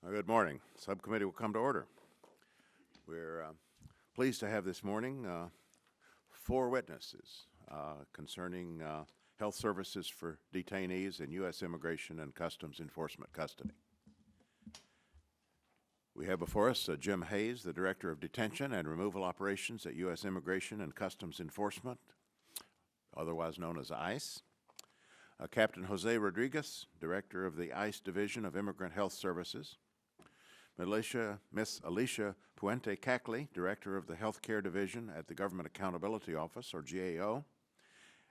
Good morning. Subcommittee will come to order. We're pleased to have this morning 4 witnesses concerning health services for detainees in U.S. Immigration and Customs Enforcement custody. We have before us Jim Hayes, the Director of Detention and Removal Operations at U.S. Immigration and Customs Enforcement, otherwise known as ICE. Captain Jose Rodriguez, Director of the ICE Division of Immigrant Health Services. Miss Alicia Puente Cackley, Director of the Healthcare Division at the Government Accountability Office, or GAO.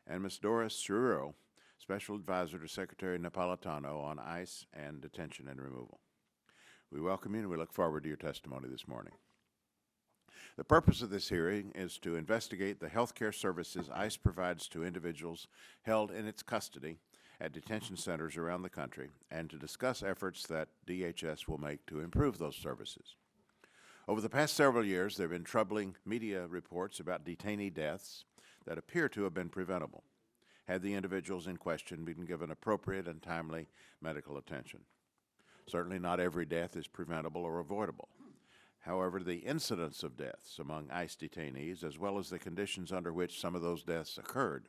And Miss Dora Schirio, Special Advisor to Secretary Napolitano on ICE and Detention and Removal. We welcome you and we look forward to your testimony this morning. The purpose of this hearing is to investigate the health care services ICE provides to individuals held in its custody at detention centers around the country and to discuss efforts that DHS will make to improve those services. Over the past several years, there have been troubling media reports about detainee deaths that appear to have been preventable had the individuals in question been given appropriate and timely medical attention. Certainly not every death is preventable or avoidable. However, the incidence of deaths among ICE detainees, as well as the conditions under which some of those deaths occurred,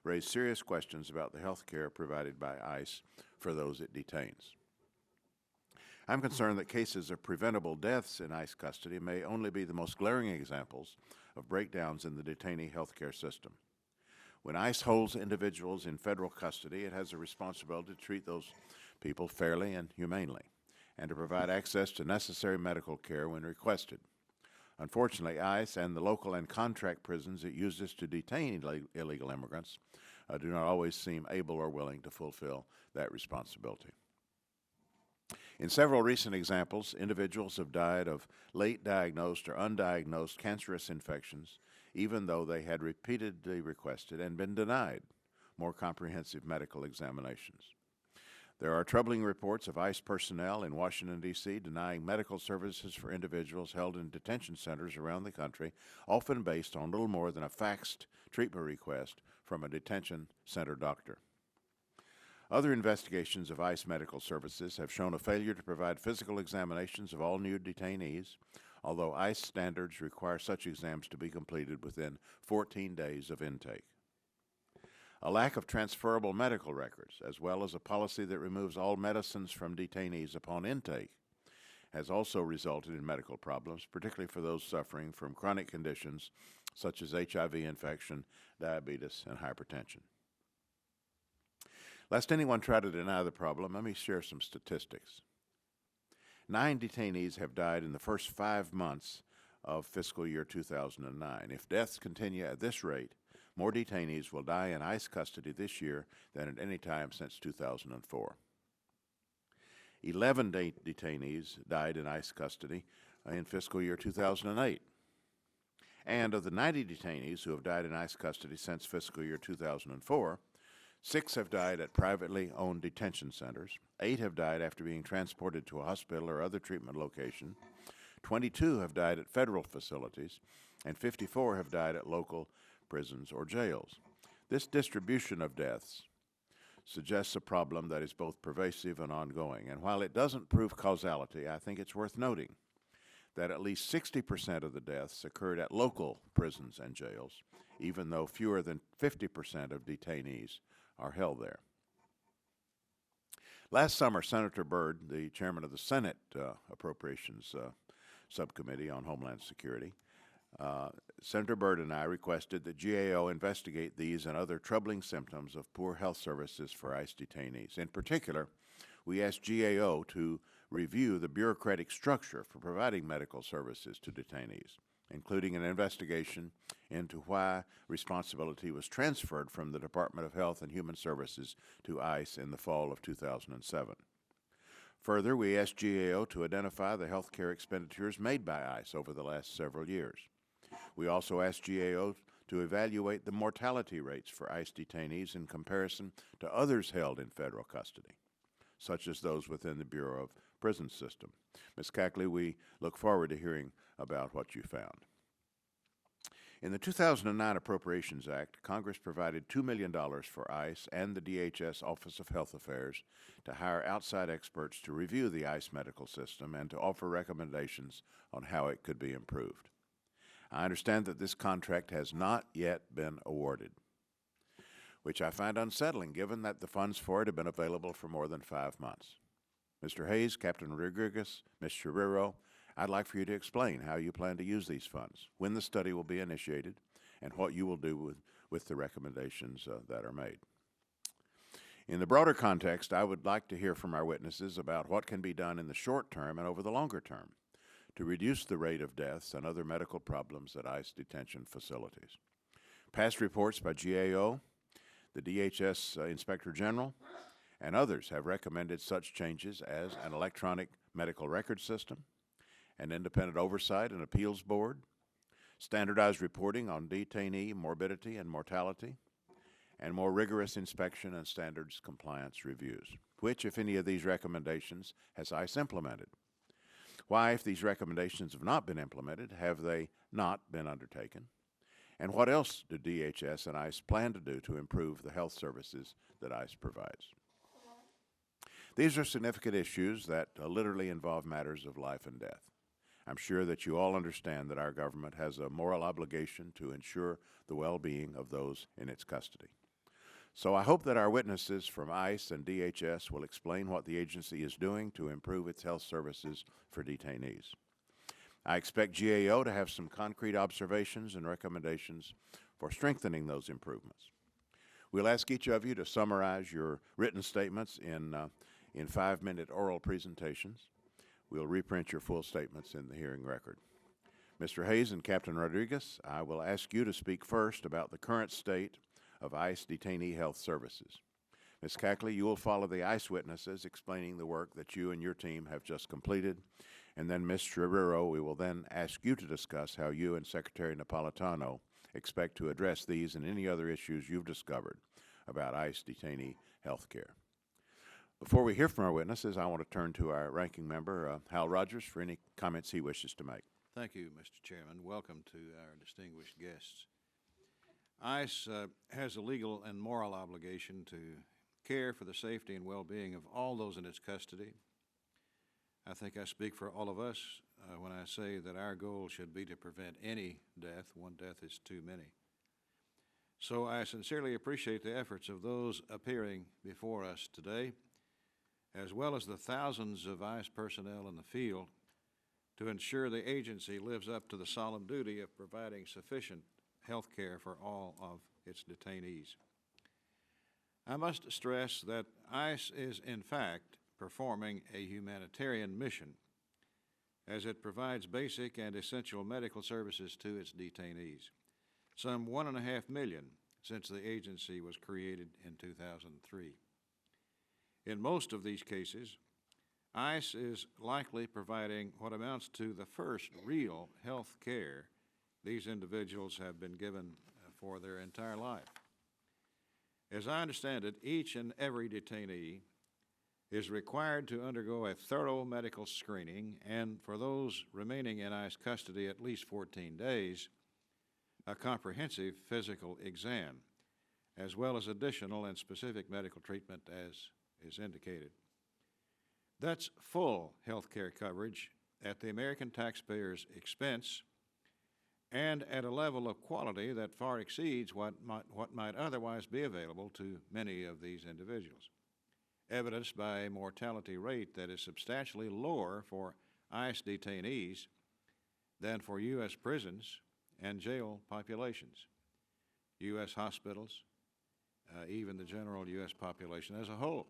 raise serious questions about the health care provided by ICE for those it detains. I'm concerned that cases of preventable deaths in ICE custody may only be the most glaring examples of breakdowns in the detainee health care system. When ICE holds individuals in federal custody, it has a responsibility to treat those people fairly and humanely, and to provide access to necessary medical care when requested. Unfortunately, ICE and the local and contract prisons it uses to detain illegal immigrants do not always seem able or willing to fulfill that responsibility. In several recent examples, individuals have died of late diagnosed or undiagnosed cancerous infections, even though they had repeatedly requested and been denied more comprehensive medical examinations. There are troubling reports of ICE personnel in Washington, D.C. denying medical services for individuals held in detention centers around the country, often based on little more than a faxed treatment request from a detention center doctor. Other investigations of ICE medical services have shown a failure to provide physical examinations of all new detainees, although ICE standards require such exams to be completed within 14 days of intake. A lack of transferable medical records, as well as a policy that removes all medicines from detainees upon intake, has also resulted in medical problems, particularly for those suffering from chronic conditions such as HIV infection, diabetes, and hypertension. Lest anyone try to deny the problem, let me share some statistics. 9 detainees have died in the first 5 months of fiscal year 2009. If deaths continue at this rate, more detainees will die in ICE custody this year than at any time since 2004. 11 detainees died in ICE custody in fiscal year 2008. And of the 90 detainees who have died in ICE custody since fiscal year 2004, 6 have died at privately owned detention centers, 8 have died after being transported to a hospital or other treatment location, 22 have died at federal facilities, and 54 have died at local prisons or jails. This distribution of deaths suggests a problem that is both pervasive and ongoing. And while it doesn't prove causality, I think it's worth noting that at least 60% of the deaths occurred at local prisons and jails, even though fewer than 50% of detainees are held there. Last summer, Senator Byrd, the chairman of the Senate Appropriations Subcommittee on Homeland Security, Senator Byrd and I requested that GAO investigate these and other troubling symptoms of poor health services for ICE detainees. In particular, we asked GAO to review the bureaucratic structure for providing medical services to detainees, including an investigation into why responsibility was transferred from the Department of Health and Human Services to ICE in the fall of 2007. Further, we asked GAO to identify the health care expenditures made by ICE over the last several years. We also asked GAO to evaluate the mortality rates for ICE detainees in comparison to others held in federal custody, such as those within the Bureau of Prison System. Ms. Cackley, we look forward to hearing about what you found. In the 2009 Appropriations Act, Congress provided $2 million for ICE and the DHS Office of Health Affairs to hire outside experts to review the ICE medical system and to offer recommendations on how it could be improved. I understand that this contract has not yet been awarded, which I find unsettling given that the funds for it have been available for more than 5 months. Mr. Hayes, Captain Rodriguez, Ms. Schirio, I'd like for you to explain how you plan to use these funds, when the study will be initiated, and what you will do with the recommendations that are made. In the broader context, I would like to hear from our witnesses about what can be done in the short term and over the longer term to reduce the rate of deaths and other medical problems at ICE detention facilities. Past reports by GAO, the DHS Inspector General, and others have recommended such changes as an electronic medical record system, an independent oversight and appeals board, standardized reporting on detainee morbidity and mortality, and more rigorous inspection and standards compliance reviews. Which, if any of these recommendations, has ICE implemented? Why, if these recommendations have not been implemented, have they not been undertaken? And what else do DHS and ICE plan to do to improve the health services that ICE provides? These are significant issues that literally involve matters of life and death. I'm sure that you all understand that our government has a moral obligation to ensure the well-being of those in its custody. So I hope that our witnesses from ICE and DHS will explain what the agency is doing to improve its health services for detainees. I expect GAO to have some concrete observations and recommendations for strengthening those improvements. We'll ask each of you to summarize your written statements in 5-minute oral presentations. We'll reprint your full statements in the hearing record. Mr. Hayes and Captain Rodriguez, I will ask you to speak first about the current state of ICE detainee health services. Ms. Cackley, you will follow the ICE witnesses explaining the work that you and your team have just completed. And then Ms. Schirio, we will then ask you to discuss how you and Secretary Napolitano expect to address these and any other issues you've discovered about ICE detainee health care. Before we hear from our witnesses, I want to turn to our ranking member, Hal Rogers, for any comments he wishes to make. Thank you, Mr. Chairman. Welcome to our distinguished guests. ICE has a legal and moral obligation to care for the safety and well-being of all those in its custody. I think I speak for all of us when I say that our goal should be to prevent any death. One death is too many. So I sincerely appreciate the efforts of those appearing before us today, as well as the thousands of ICE personnel in the field, to ensure the agency lives up to the solemn duty of providing sufficient health care for all of its detainees. I must stress that ICE is, in fact, performing a humanitarian mission, as it provides basic and essential medical services to its detainees, some 1.5 million since the agency was created in 2003. In most of these cases, ICE is likely providing what amounts to the first real health care these individuals have been given for their entire life. As I understand it, each and every detainee is required to undergo a thorough medical screening, and for those remaining in ICE custody at least 14 days, a comprehensive physical exam, as well as additional and specific medical treatment as is indicated. That's full health care coverage at the American taxpayer's expense and at a level of quality that far exceeds what might otherwise be available to many of these individuals, evidenced by a mortality rate that is substantially lower for ICE detainees than for U.S. prisons and jail populations, U.S. hospitals, even the general U.S. population as a whole.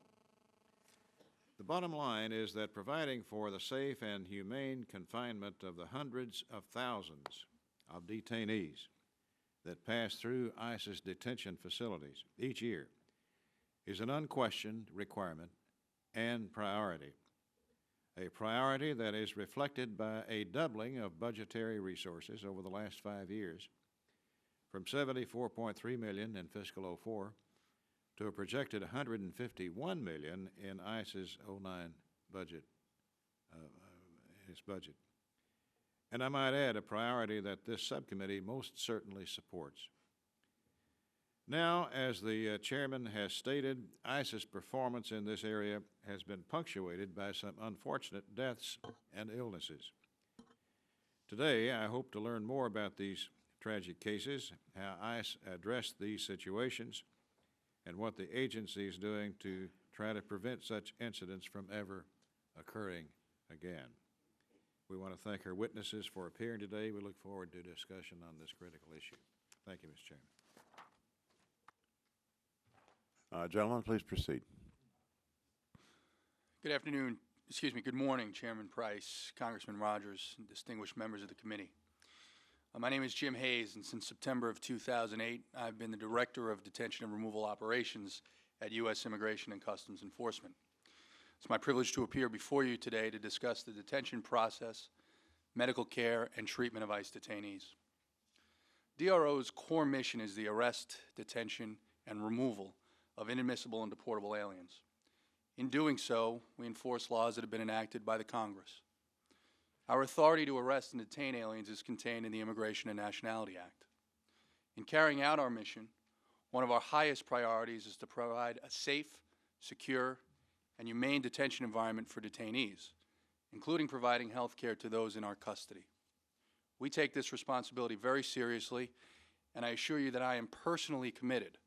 The bottom line is that providing for the safe and humane confinement of the hundreds of thousands of detainees that pass through ICE's detention facilities each year is an unquestioned requirement and priority, a priority that is reflected by a doubling of budgetary resources over the last 5 years, from $74.3 million in fiscal '04 to a projected $151 million in ICE's '09 budget, its budget. and I might add, a priority that this subcommittee most certainly supports. Now, as the chairman has stated, ICE's performance in this area has been punctuated by some unfortunate deaths and illnesses. Today, I hope to learn more about these tragic cases, how ICE addressed these situations, and what the agency is doing to try to prevent such incidents from ever occurring again. We want to thank our witnesses for appearing today. We look forward to discussion on this critical issue. Thank you, Mr. Chairman. Gentlemen, please proceed. Good morning, Chairman Price, Congressman Rogers, and distinguished members of the committee. My name is Jim Hayes, and since September of 2008, I've been the Director of Detention and Removal Operations at U.S. Immigration and Customs Enforcement. It's my privilege to appear before you today to discuss the detention process, medical care, and treatment of ICE detainees. DRO's core mission is the arrest, detention, and removal of inadmissible and deportable aliens. In doing so, we enforce laws that have been enacted by the Congress. Our authority to arrest and detain aliens is contained in the Immigration and Nationality Act. In carrying out our mission, one of our highest priorities is to provide a safe, secure, and humane detention environment for detainees, including providing health care to those in our custody. We take this responsibility very seriously, and I assure you that I am personally committed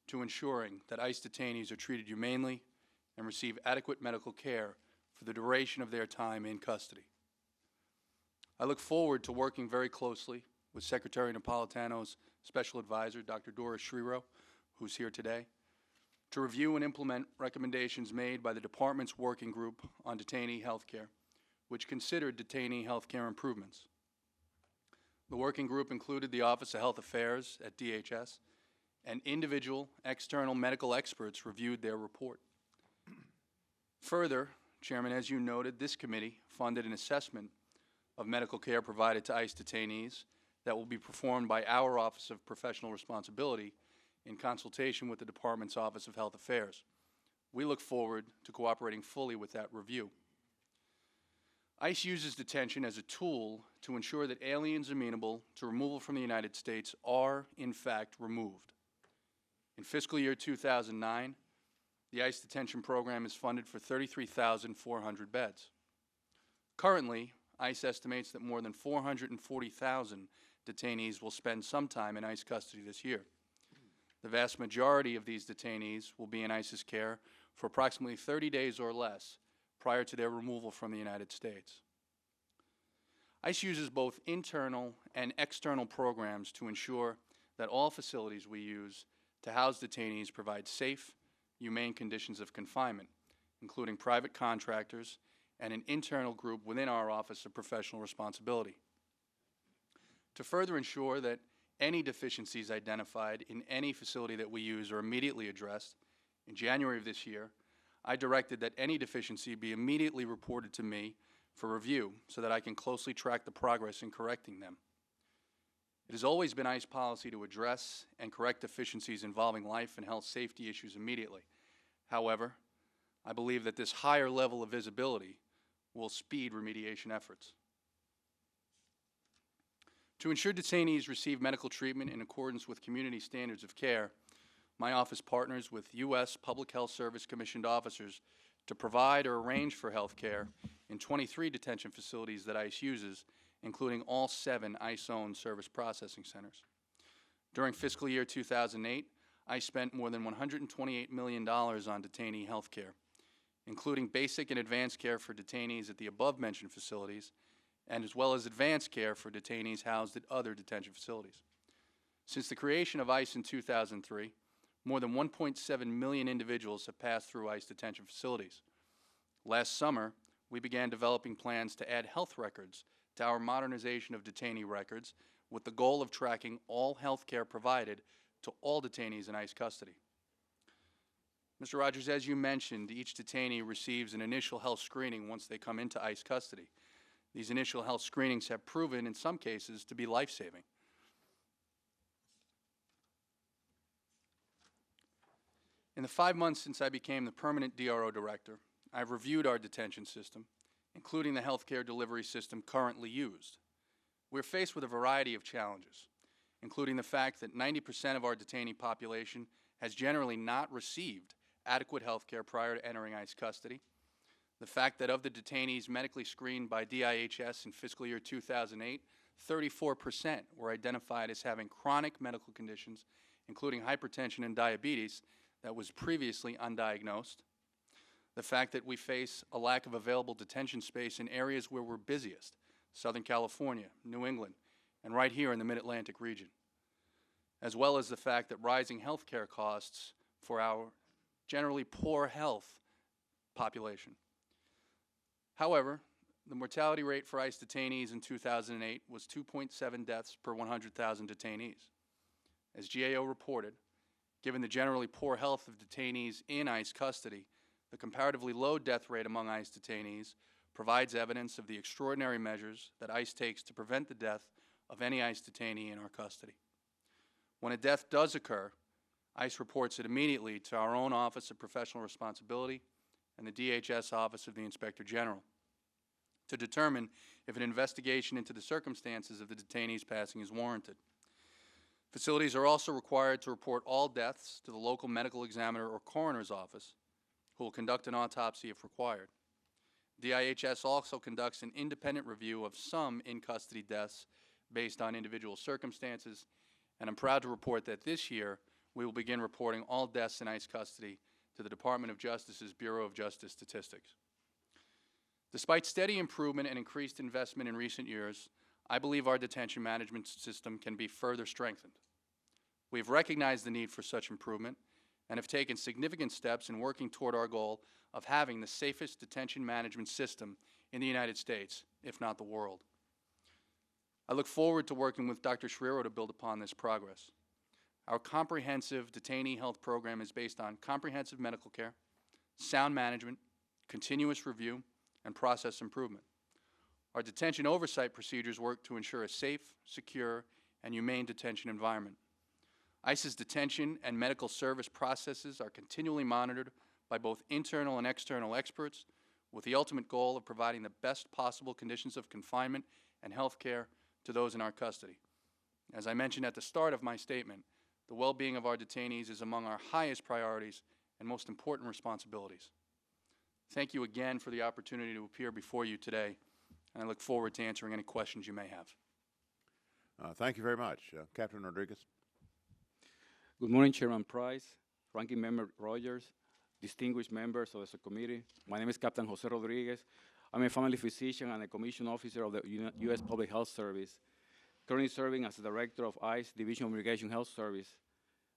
to ensuring that ICE detainees are treated humanely and receive adequate medical care for the duration of their time in custody. I look forward to working very closely with Secretary Napolitano's Special Advisor, Dr. Dora, who's here today, to review and implement recommendations made by the Department's Working Group on Detainee Health Care, which considered detainee health care improvements. The working group included the Office of Health Affairs at DHS, and individual external medical experts reviewed their report. Further, Chairman, as you noted, this committee funded an assessment of medical care provided to ICE detainees that will be performed by our Office of Professional Responsibility in consultation with the Department's Office of Health Affairs. We look forward to cooperating fully with that review. ICE uses detention as a tool to ensure that aliens amenable to removal from the United States are, in fact, removed. In fiscal year 2009, the ICE detention program is funded for 33,400 beds. Currently, ICE estimates that more than 440,000 detainees will spend some time in ICE custody this year. The vast majority of these detainees will be in ICE's care for approximately 30 days or less prior to their removal from the United States. ICE uses both internal and external programs to ensure that all facilities we use to house detainees provide safe, humane conditions of confinement, including private contractors and an internal group within our Office of Professional Responsibility. To further ensure that any deficiencies identified in any facility that we use are immediately addressed, in January of this year, I directed that any deficiency be immediately reported to me for review so that I can closely track the progress in correcting them. It has always been ICE policy to address and correct deficiencies involving life and health safety issues immediately. However, I believe that this higher level of visibility will speed remediation efforts. To ensure detainees receive medical treatment in accordance with community standards of care, my office partners with U.S. Public Health Service commissioned officers to provide or arrange for health care in 23 detention facilities that ICE uses, including all 7 ICE-owned service processing centers. During fiscal year 2008, I spent more than $128 million on detainee health care, including basic and advanced care for detainees at the above-mentioned facilities, and as well as advanced care for detainees housed at other detention facilities. Since the creation of ICE in 2003, more than 1.7 million individuals have passed through ICE detention facilities. Last summer, we began developing plans to add health records to our modernization of detainee records with the goal of tracking all health care provided to all detainees in ICE custody. Mr. Rogers, as you mentioned, each detainee receives an initial health screening once they come into ICE custody. These initial health screenings have proven, in some cases, to be life-saving. In the 5 months since I became the permanent DRO director, I've reviewed our detention system, including the healthcare delivery system currently used. We're faced with a variety of challenges, including the fact that 90% of our detainee population has generally not received adequate health care prior to entering ICE custody, the fact that of the detainees medically screened by DIHS in fiscal year 2008, 34% were identified as having chronic medical conditions, including hypertension and diabetes, that was previously undiagnosed, the fact that we face a lack of available detention space in areas where we're busiest, Southern California, New England, and right here in the Mid-Atlantic region, as well as the fact that rising health care costs for our generally poor health population. However, the mortality rate for ICE detainees in 2008 was 2.7 deaths per 100,000 detainees. As GAO reported, given the generally poor health of detainees in ICE custody, the comparatively low death rate among ICE detainees provides evidence of the extraordinary measures that ICE takes to prevent the death of any ICE detainee in our custody. When a death does occur, ICE reports it immediately to our own Office of Professional Responsibility and the DHS Office of the Inspector General to determine if an investigation into the circumstances of the detainee's passing is warranted. Facilities are also required to report all deaths to the local medical examiner or coroner's office, who will conduct an autopsy if required. DIHS also conducts an independent review of some in-custody deaths based on individual circumstances, and I'm proud to report that this year we will begin reporting all deaths in ICE custody to the Department of Justice's Bureau of Justice Statistics. Despite steady improvement and increased investment in recent years, I believe our detention management system can be further strengthened. We have recognized the need for such improvement and have taken significant steps in working toward our goal of having the safest detention management system in the United States, if not the world. I look forward to working with Dr. Schirio to build upon this progress. Our comprehensive detainee health program is based on comprehensive medical care, sound management, continuous review, and process improvement. Our detention oversight procedures work to ensure a safe, secure, and humane detention environment. ICE's detention and medical service processes are continually monitored by both internal and external experts, with the ultimate goal of providing the best possible conditions of confinement and health care to those in our custody. As I mentioned at the start of my statement, the well-being of our detainees is among our highest priorities and most important responsibilities. Thank you again for the opportunity to appear before you today, and I look forward to answering any questions you may have. Thank you very much. Captain Rodriguez. Good morning, Chairman Price, Ranking Member Rogers, distinguished members of the subcommittee. My name is Captain Jose Rodriguez. I'm a family physician and a commissioned officer of the U.S. Public Health Service, currently serving as the Director of ICE Division of Immigration Health Service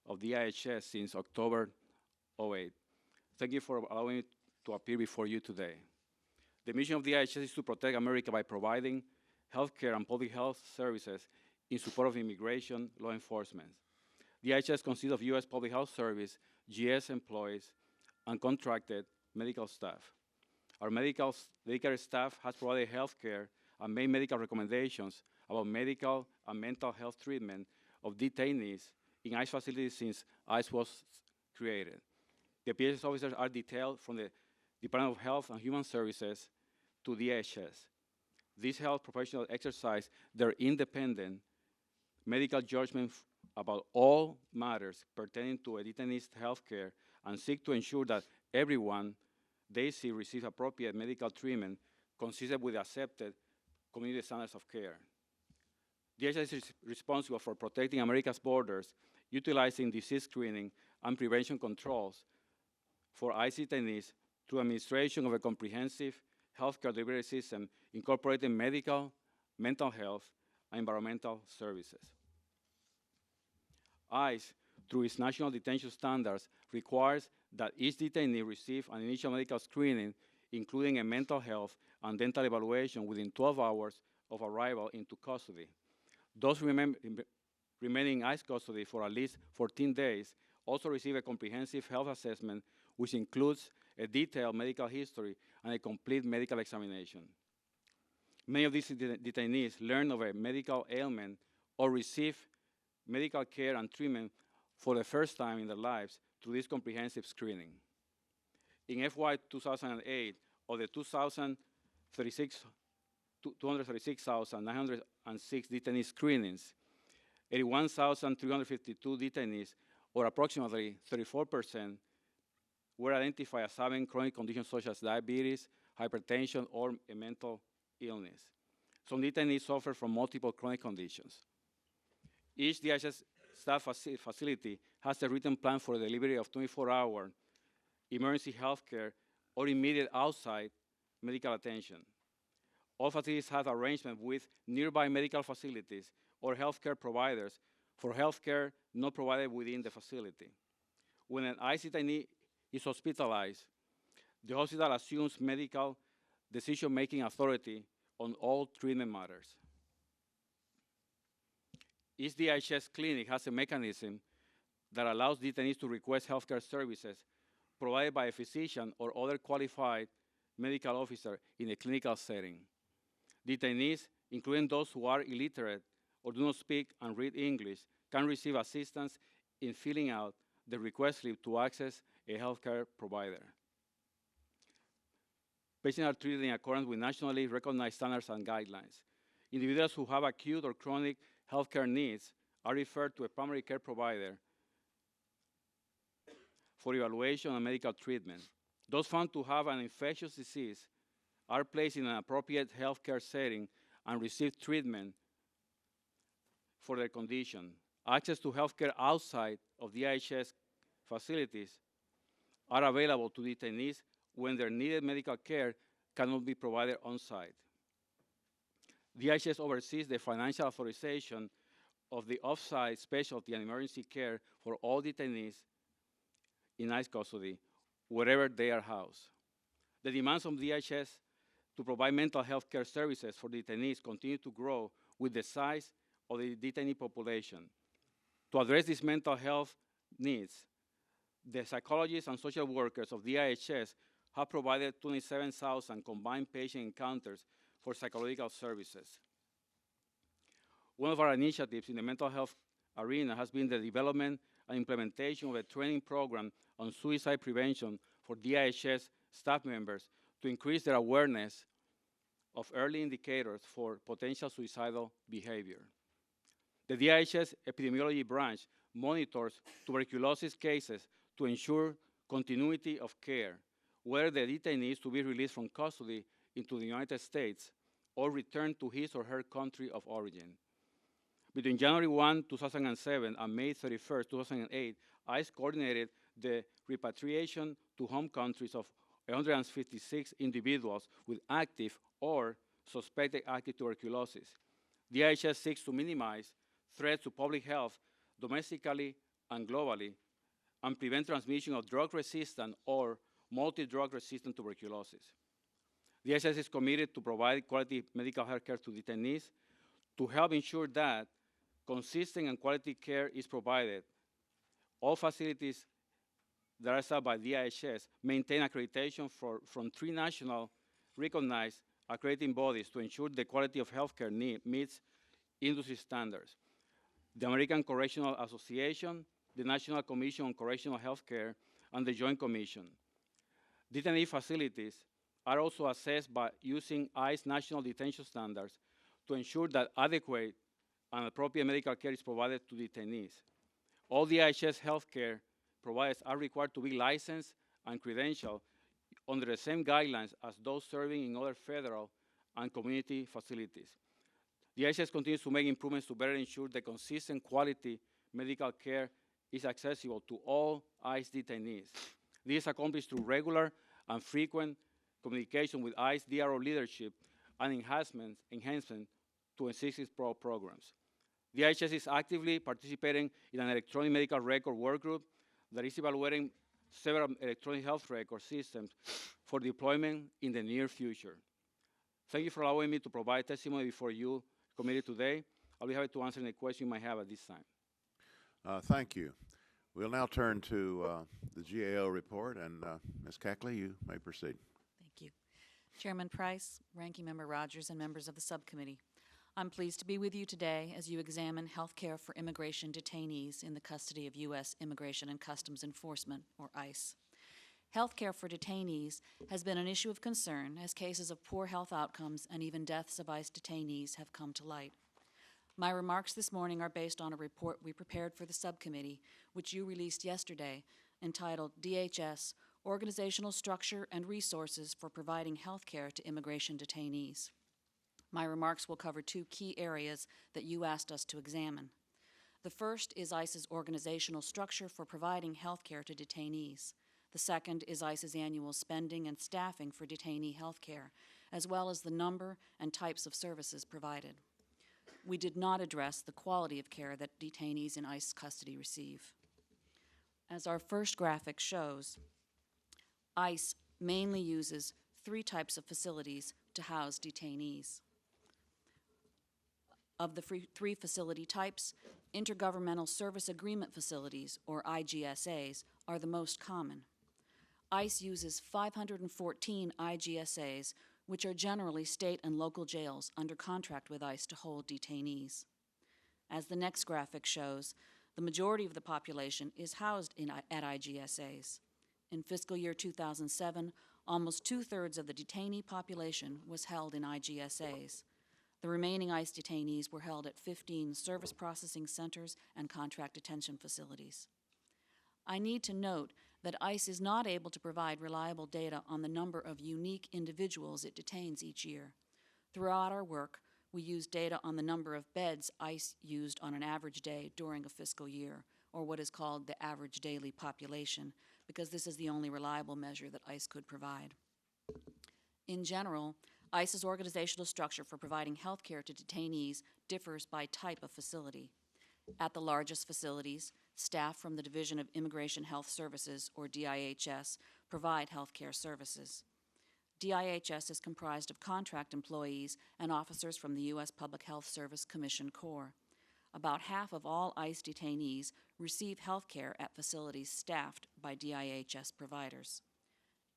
of DIHS since October 2008. Thank you for allowing me to appear before you today. The mission of DIHS is to protect America by providing health care and public health services in support of immigration law enforcement. DIHS consists of U.S. Public Health Service, GS employees, and contracted medical staff. Our medical staff has provided health care and made medical recommendations about medical and mental health treatment of detainees in ICE facilities since ICE was created. The PHS officers are detailed from the Department of Health and Human Services to DHS. These health professionals exercise their independent medical judgment about all matters pertaining to a detainee's health care and seek to ensure that everyone they see receives appropriate medical treatment consistent with accepted community standards of care. DHS is responsible for protecting America's borders, utilizing disease screening and prevention controls for ICE detainees through administration of a comprehensive healthcare delivery system incorporating medical, mental health, and environmental services. ICE, through its national detention standards, requires that each detainee receive an initial medical screening, including a mental health and dental evaluation within 12 hours of arrival into custody. Those remaining in ICE custody for at least 14 days also receive a comprehensive health assessment, which includes a detailed medical history and a complete medical examination. Many of these detainees learn of a medical ailment or receive medical care and treatment for the first time in their lives through this comprehensive screening. In FY 2008, of the 2,036 236,906 detainee screenings, 81,352 detainees, or approximately 34%, were identified as having chronic conditions such as diabetes, hypertension, or a mental illness. Some detainees suffer from multiple chronic conditions. Each DHS staff facility has a written plan for the delivery of 24-hour emergency health care or immediate outside medical attention. All facilities have arrangements with nearby medical facilities or healthcare providers for healthcare not provided within the facility. When an ICE detainee is hospitalized, the hospital assumes medical decision-making authority on all treatment matters. Each DHS clinic has a mechanism that allows detainees to request healthcare services provided by a physician or other qualified medical officer in a clinical setting. Detainees, including those who are illiterate or do not speak and read English, can receive assistance in filling out the request slip to access a healthcare provider. Patients are treated in accordance with nationally recognized standards and guidelines. Individuals who have acute or chronic healthcare needs are referred to a primary care provider for evaluation and medical treatment. Those found to have an infectious disease are placed in an appropriate healthcare setting and receive treatment for their condition. Access to healthcare outside of DHS facilities are available to detainees when their needed medical care cannot be provided on-site. DHS oversees the financial authorization of the off-site specialty and emergency care for all detainees in ICE custody, wherever they are housed. The demands from DHS to provide mental health care services for detainees continue to grow with the size of the detainee population. To address these mental health needs, the psychologists and social workers of DHS have provided 27,000 combined patient encounters for psychological services. One of our initiatives in the mental health arena has been the development and implementation of a training program on suicide prevention for DHS staff members to increase their awareness of early indicators for potential suicidal behavior. The DHS epidemiology branch monitors tuberculosis cases to ensure continuity of care, whether the detainee is to be released from custody into the United States or returned to his or her country of origin. Between January 1, 2007 and May 31, 2008, ICE coordinated the repatriation to home countries of 156 individuals with active or suspected active tuberculosis. DHS seeks to minimize threats to public health domestically and globally and prevent transmission of drug-resistant or multi-drug resistant tuberculosis. DHS is committed to provide quality medical health care to detainees to help ensure that consistent and quality care is provided. All facilities that are staffed by DHS maintain accreditation from 3 national recognized accrediting bodies to ensure the quality of healthcare meets industry standards: the American Correctional Association, the National Commission on Correctional Healthcare, and the Joint Commission. Detainee facilities are also assessed by using ICE national detention standards to ensure that adequate and appropriate medical care is provided to detainees. All DHS healthcare providers are required to be licensed and credentialed under the same guidelines as those serving in other federal and community facilities. DHS continues to make improvements to better ensure that consistent quality medical care is accessible to all ICE detainees. This is accomplished through regular and frequent communication with ICE DRO leadership and enhancement to existing programs. DHS is actively participating in an electronic medical record work group that is evaluating several electronic health record systems for deployment in the near future. Thank you for allowing me to provide testimony before you committee today. I'll be happy to answer any questions you might have at this time. Thank you. We'll now turn to the GAO report, and Ms. Cackley, you may proceed. Thank you. Chairman Price, Ranking Member Rogers, and members of the subcommittee. I'm pleased to be with you today as you examine health care for immigration detainees in the custody of U.S. Immigration and Customs Enforcement, or ICE. Healthcare for detainees has been an issue of concern as cases of poor health outcomes and even deaths of ICE detainees have come to light. My remarks this morning are based on a report we prepared for the subcommittee, which you released yesterday, entitled DHS, Organizational Structure and Resources for Providing Healthcare to Immigration Detainees. My remarks will cover two key areas that you asked us to examine. The first is ICE's organizational structure for providing health care to detainees. The second is ICE's annual spending and staffing for detainee health care, as well as the number and types of services provided. We did not address the quality of care that detainees in ICE custody receive. As our first graphic shows, ICE mainly uses three types of facilities to house detainees. Of the three facility types, Intergovernmental Service Agreement Facilities, or IGSAs, are the most common. ICE uses 514 IGSAs, which are generally state and local jails under contract with ICE to hold detainees. As the next graphic shows, the majority of the population is housed at IGSAs. In fiscal year 2007, almost two-thirds of the detainee population was held in IGSAs. The remaining ICE detainees were held at 15 service processing centers and contract detention facilities. I need to note that ICE is not able to provide reliable data on the number of unique individuals it detains each year. Throughout our work, we use data on the number of beds ICE used on an average day during a fiscal year, or what is called the average daily population, because this is the only reliable measure that ICE could provide. In general, ICE's organizational structure for providing health care to detainees differs by type of facility. At the largest facilities, staff from the Division of Immigration Health Services, or DIHS, provide health care services. DIHS is comprised of contract employees and officers from the U.S. Public Health Service Commission Corps. About half of all ICE detainees receive health care at facilities staffed by DIHS providers.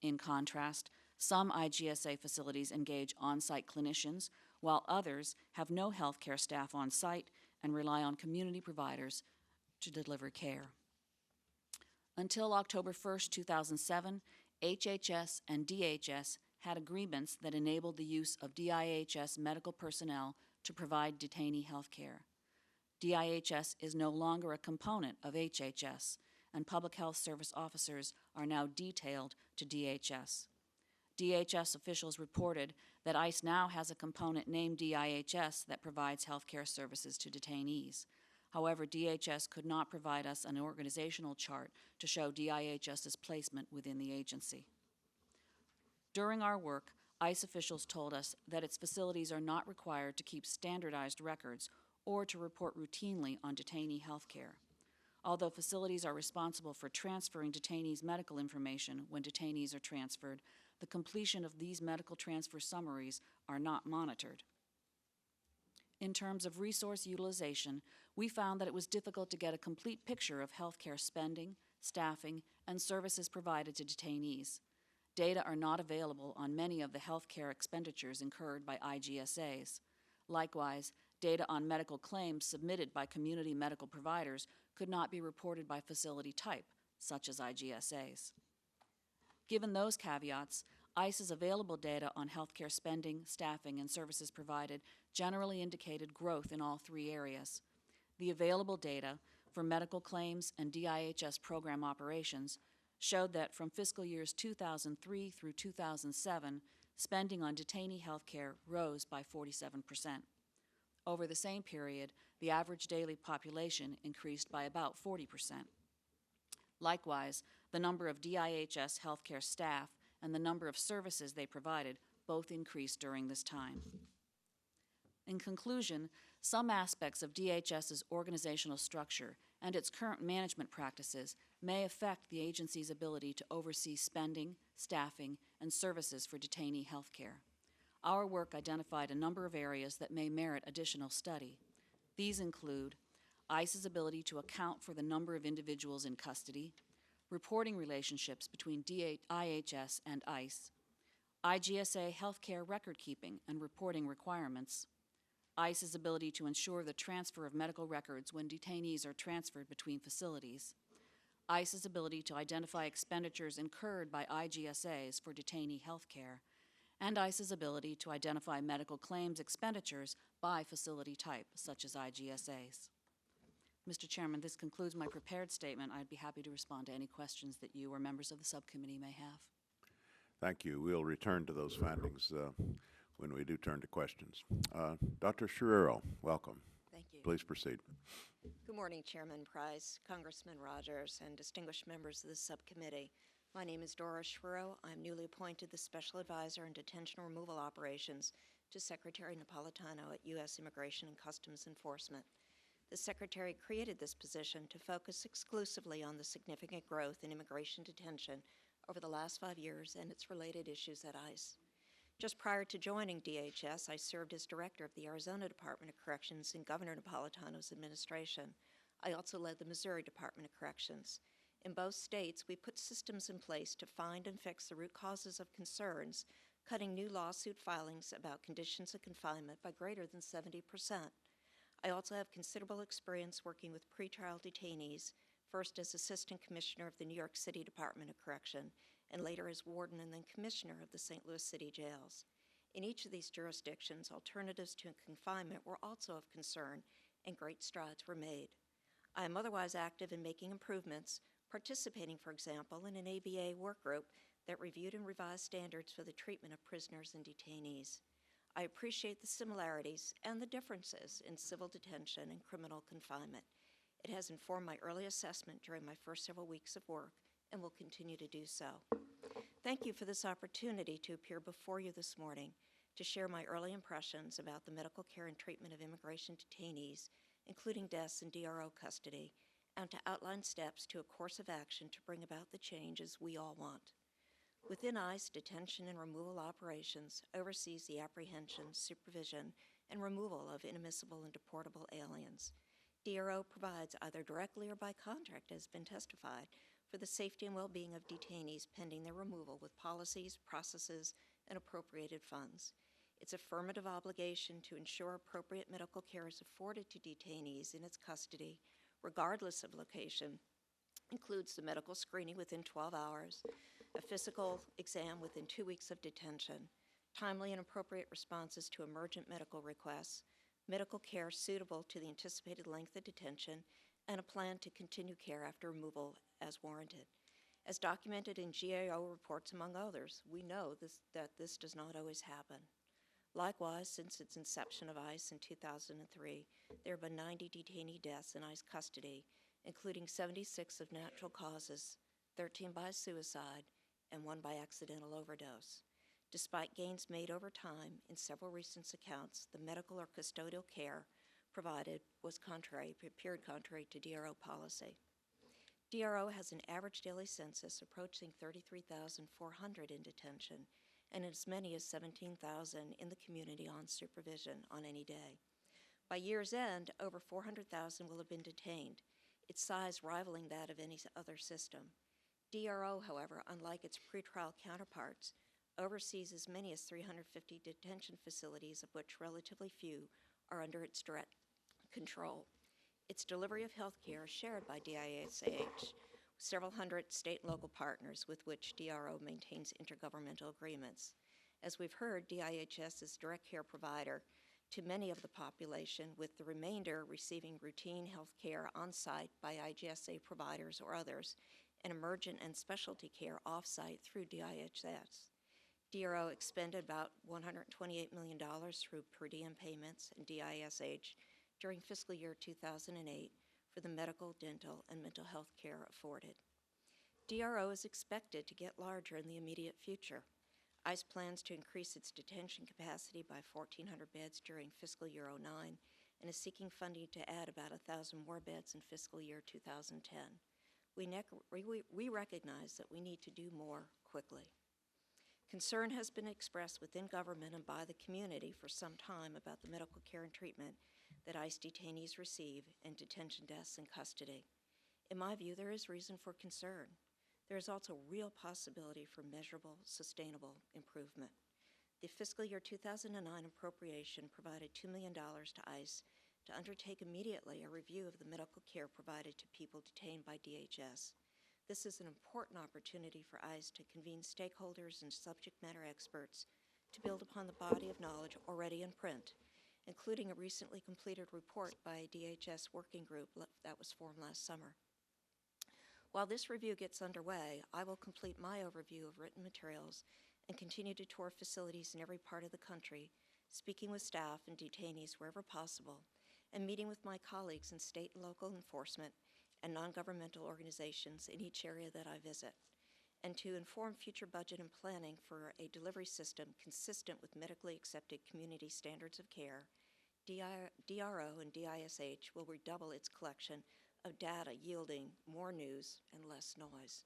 In contrast, some IGSA facilities engage on-site clinicians, while others have no health care staff on site and rely on community providers to deliver care. Until October 1st, 2007, HHS and DHS had agreements that enabled the use of DIHS medical personnel to provide detainee health care. DIHS is no longer a component of HHS, and public health service officers are now detailed to DHS. DHS officials reported that ICE now has a component named DIHS that provides health care services to detainees. However, DHS could not provide us an organizational chart to show DIHS's placement within the agency. During our work, ICE officials told us that its facilities are not required to keep standardized records or to report routinely on detainee health care. Although facilities are responsible for transferring detainees' medical information when detainees are transferred, the completion of these medical transfer summaries are not monitored. In terms of resource utilization, we found that it was difficult to get a complete picture of healthcare spending, staffing, and services provided to detainees. Data are not available on many of the healthcare expenditures incurred by IGSAs. Likewise, data on medical claims submitted by community medical providers could not be reported by facility type, such as IGSAs. Given those caveats, ICE's available data on healthcare spending, staffing, and services provided generally indicated growth in all three areas. The available data for medical claims and DIHS program operations showed that from fiscal years 2003 through 2007, spending on detainee healthcare rose by 47%. Over the same period, the average daily population increased by about 40%. Likewise, the number of DIHS healthcare staff and the number of services they provided both increased during this time. In conclusion, some aspects of DHS's organizational structure and its current management practices may affect the agency's ability to oversee spending, staffing, and services for detainee health care. Our work identified a number of areas that may merit additional study. These include ICE's ability to account for the number of individuals in custody, reporting relationships between DIHS and ICE, IGSA healthcare record keeping and reporting requirements, ICE's ability to ensure the transfer of medical records when detainees are transferred between facilities, ICE's ability to identify expenditures incurred by IGSAs for detainee health care, and ICE's ability to identify medical claims expenditures by facility type, such as IGSAs. Mr. Chairman, this concludes my prepared statement. I'd be happy to respond to any questions that you or members of the subcommittee may have. Thank you. We'll return to those findings when we do turn to questions. Dr. Schirio, welcome. Thank you. Please proceed. Good morning, Chairman Price, Congressman Rogers, and distinguished members of the subcommittee. My name is Dora Schirio. I'm newly appointed the Special Advisor in Detention Removal Operations to Secretary Napolitano at U.S. Immigration and Customs Enforcement. The Secretary created this position to focus exclusively on the significant growth in immigration detention over the last 5 years and its related issues at ICE. Just prior to joining DHS, I served as Director of the Arizona Department of Corrections in Governor Napolitano's administration. I also led the Missouri Department of Corrections. In both states, we put systems in place to find and fix the root causes of concerns, cutting new lawsuit filings about conditions of confinement by greater than 70%. I also have considerable experience working with pretrial detainees, first as Assistant Commissioner of the New York City Department of Correction, and later as Warden and then Commissioner of the St. Louis City Jails. In each of these jurisdictions, alternatives to confinement were also of concern, and great strides were made. I am otherwise active in making improvements, participating, for example, in an ABA work group that reviewed and revised standards for the treatment of prisoners and detainees. I appreciate the similarities and the differences in civil detention and criminal confinement. It has informed my early assessment during my first several weeks of work and will continue to do so. Thank you for this opportunity to appear before you this morning to share my early impressions about the medical care and treatment of immigration detainees, including deaths in DRO custody, and to outline steps to a course of action to bring about the changes we all want. Within ICE, detention and removal operations oversees the apprehension, supervision, and removal of inadmissible and deportable aliens. DRO provides, either directly or by contract, as has been testified, for the safety and well-being of detainees pending their removal with policies, processes, and appropriated funds. Its affirmative obligation to ensure appropriate medical care is afforded to detainees in its custody, regardless of location, includes the medical screening within 12 hours, a physical exam within 2 weeks of detention, timely and appropriate responses to emergent medical requests, medical care suitable to the anticipated length of detention, and a plan to continue care after removal as warranted. As documented in GAO reports, among others, we know that this does not always happen. Likewise, since its inception of ICE in 2003, there have been 90 detainee deaths in ICE custody, including 76 of natural causes, 13 by suicide, and 1 by accidental overdose. Despite gains made over time, in several recent accounts, the medical or custodial care provided appeared contrary to DRO policy. DRO has an average daily census approaching 33,400 in detention, and as many as 17,000 in the community on supervision on any day. By year's end, over 400,000 will have been detained, its size rivaling that of any other system. DRO, however, unlike its pretrial counterparts, oversees as many as 350 detention facilities, of which relatively few are under its direct control. Its delivery of health care is shared by DISH, several hundred state and local partners with which DRO maintains intergovernmental agreements. As we've heard, DIHS is direct care provider to many of the population, with the remainder receiving routine health care on site by IGSA providers or others, and emergent and specialty care off-site through DIHS. DRO expended about $128 million through per diem payments and DISH during fiscal year 2008 for the medical, dental, and mental health care afforded. DRO is expected to get larger in the immediate future. ICE plans to increase its detention capacity by 1,400 beds during fiscal year 2009 and is seeking funding to add about 1,000 more beds in fiscal year 2010. We recognize that we need to do more quickly. Concern has been expressed within government and by the community for some time about the medical care and treatment that ICE detainees receive and detention deaths in custody. In my view, there is reason for concern. There is also real possibility for measurable, sustainable improvement. The fiscal year 2009 appropriation provided $2 million to ICE to undertake immediately a review of the medical care provided to people detained by DHS. This is an important opportunity for ICE to convene stakeholders and subject matter experts to build upon the body of knowledge already in print, including a recently completed report by a DHS working group that was formed last summer. While this review gets underway, I will complete my overview of written materials and continue to tour facilities in every part of the country, speaking with staff and detainees wherever possible, and meeting with my colleagues in state and local enforcement and non-governmental organizations in each area that I visit, and to inform future budget and planning for a delivery system consistent with medically accepted community standards of care. DRO and DISH will redouble its collection of data, yielding more news and less noise.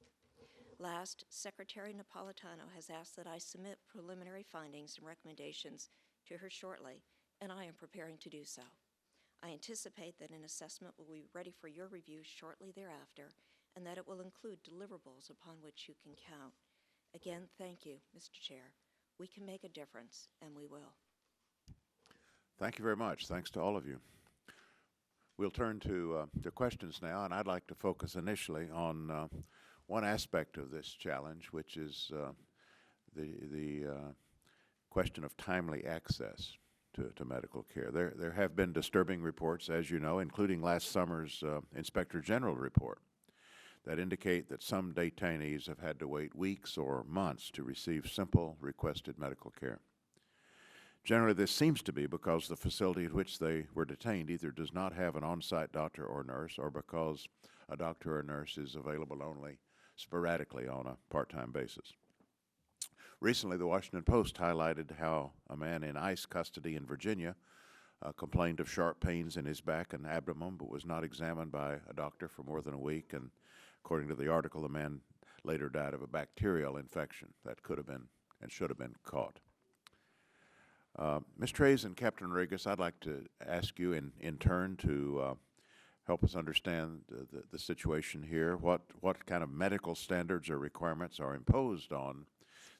Last, Secretary Napolitano has asked that I submit preliminary findings and recommendations to her shortly, and I am preparing to do so. I anticipate that an assessment will be ready for your review shortly thereafter, and that it will include deliverables upon which you can count. Again, thank you, Mr. Chair. We can make a difference, and we will. Thank you very much. Thanks to all of you. We'll turn to questions now, and I'd like to focus initially on one aspect of this challenge, which is the question of timely access to medical care. There have been disturbing reports, as you know, including last summer's Inspector General report, that indicate that some detainees have had to wait weeks or months to receive simple requested medical care. Generally, this seems to be because the facility at which they were detained either does not have an on-site doctor or nurse, or because a doctor or nurse is available only sporadically on a part-time basis. Recently, the Washington Post highlighted how a man in ICE custody in Virginia complained of sharp pains in his back and abdomen, but was not examined by a doctor for more than a week. And according to the article, the man later died of a bacterial infection that could have been and should have been caught. Ms. Trey's and Captain Rodriguez, I'd like to ask you in turn to help us understand the situation here. What kind of medical standards or requirements are imposed on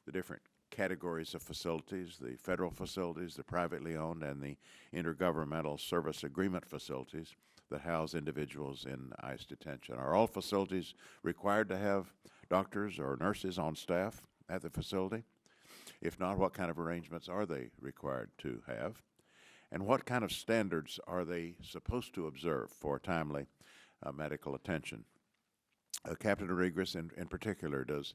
the different categories of facilities, the federal facilities, the privately owned, and the intergovernmental service agreement facilities that house individuals in ICE detention? Are all facilities required to have doctors or nurses on staff at the facility? If not, what kind of arrangements are they required to have? And what kind of standards are they supposed to observe for timely medical attention? Captain Rodriguez, in particular, does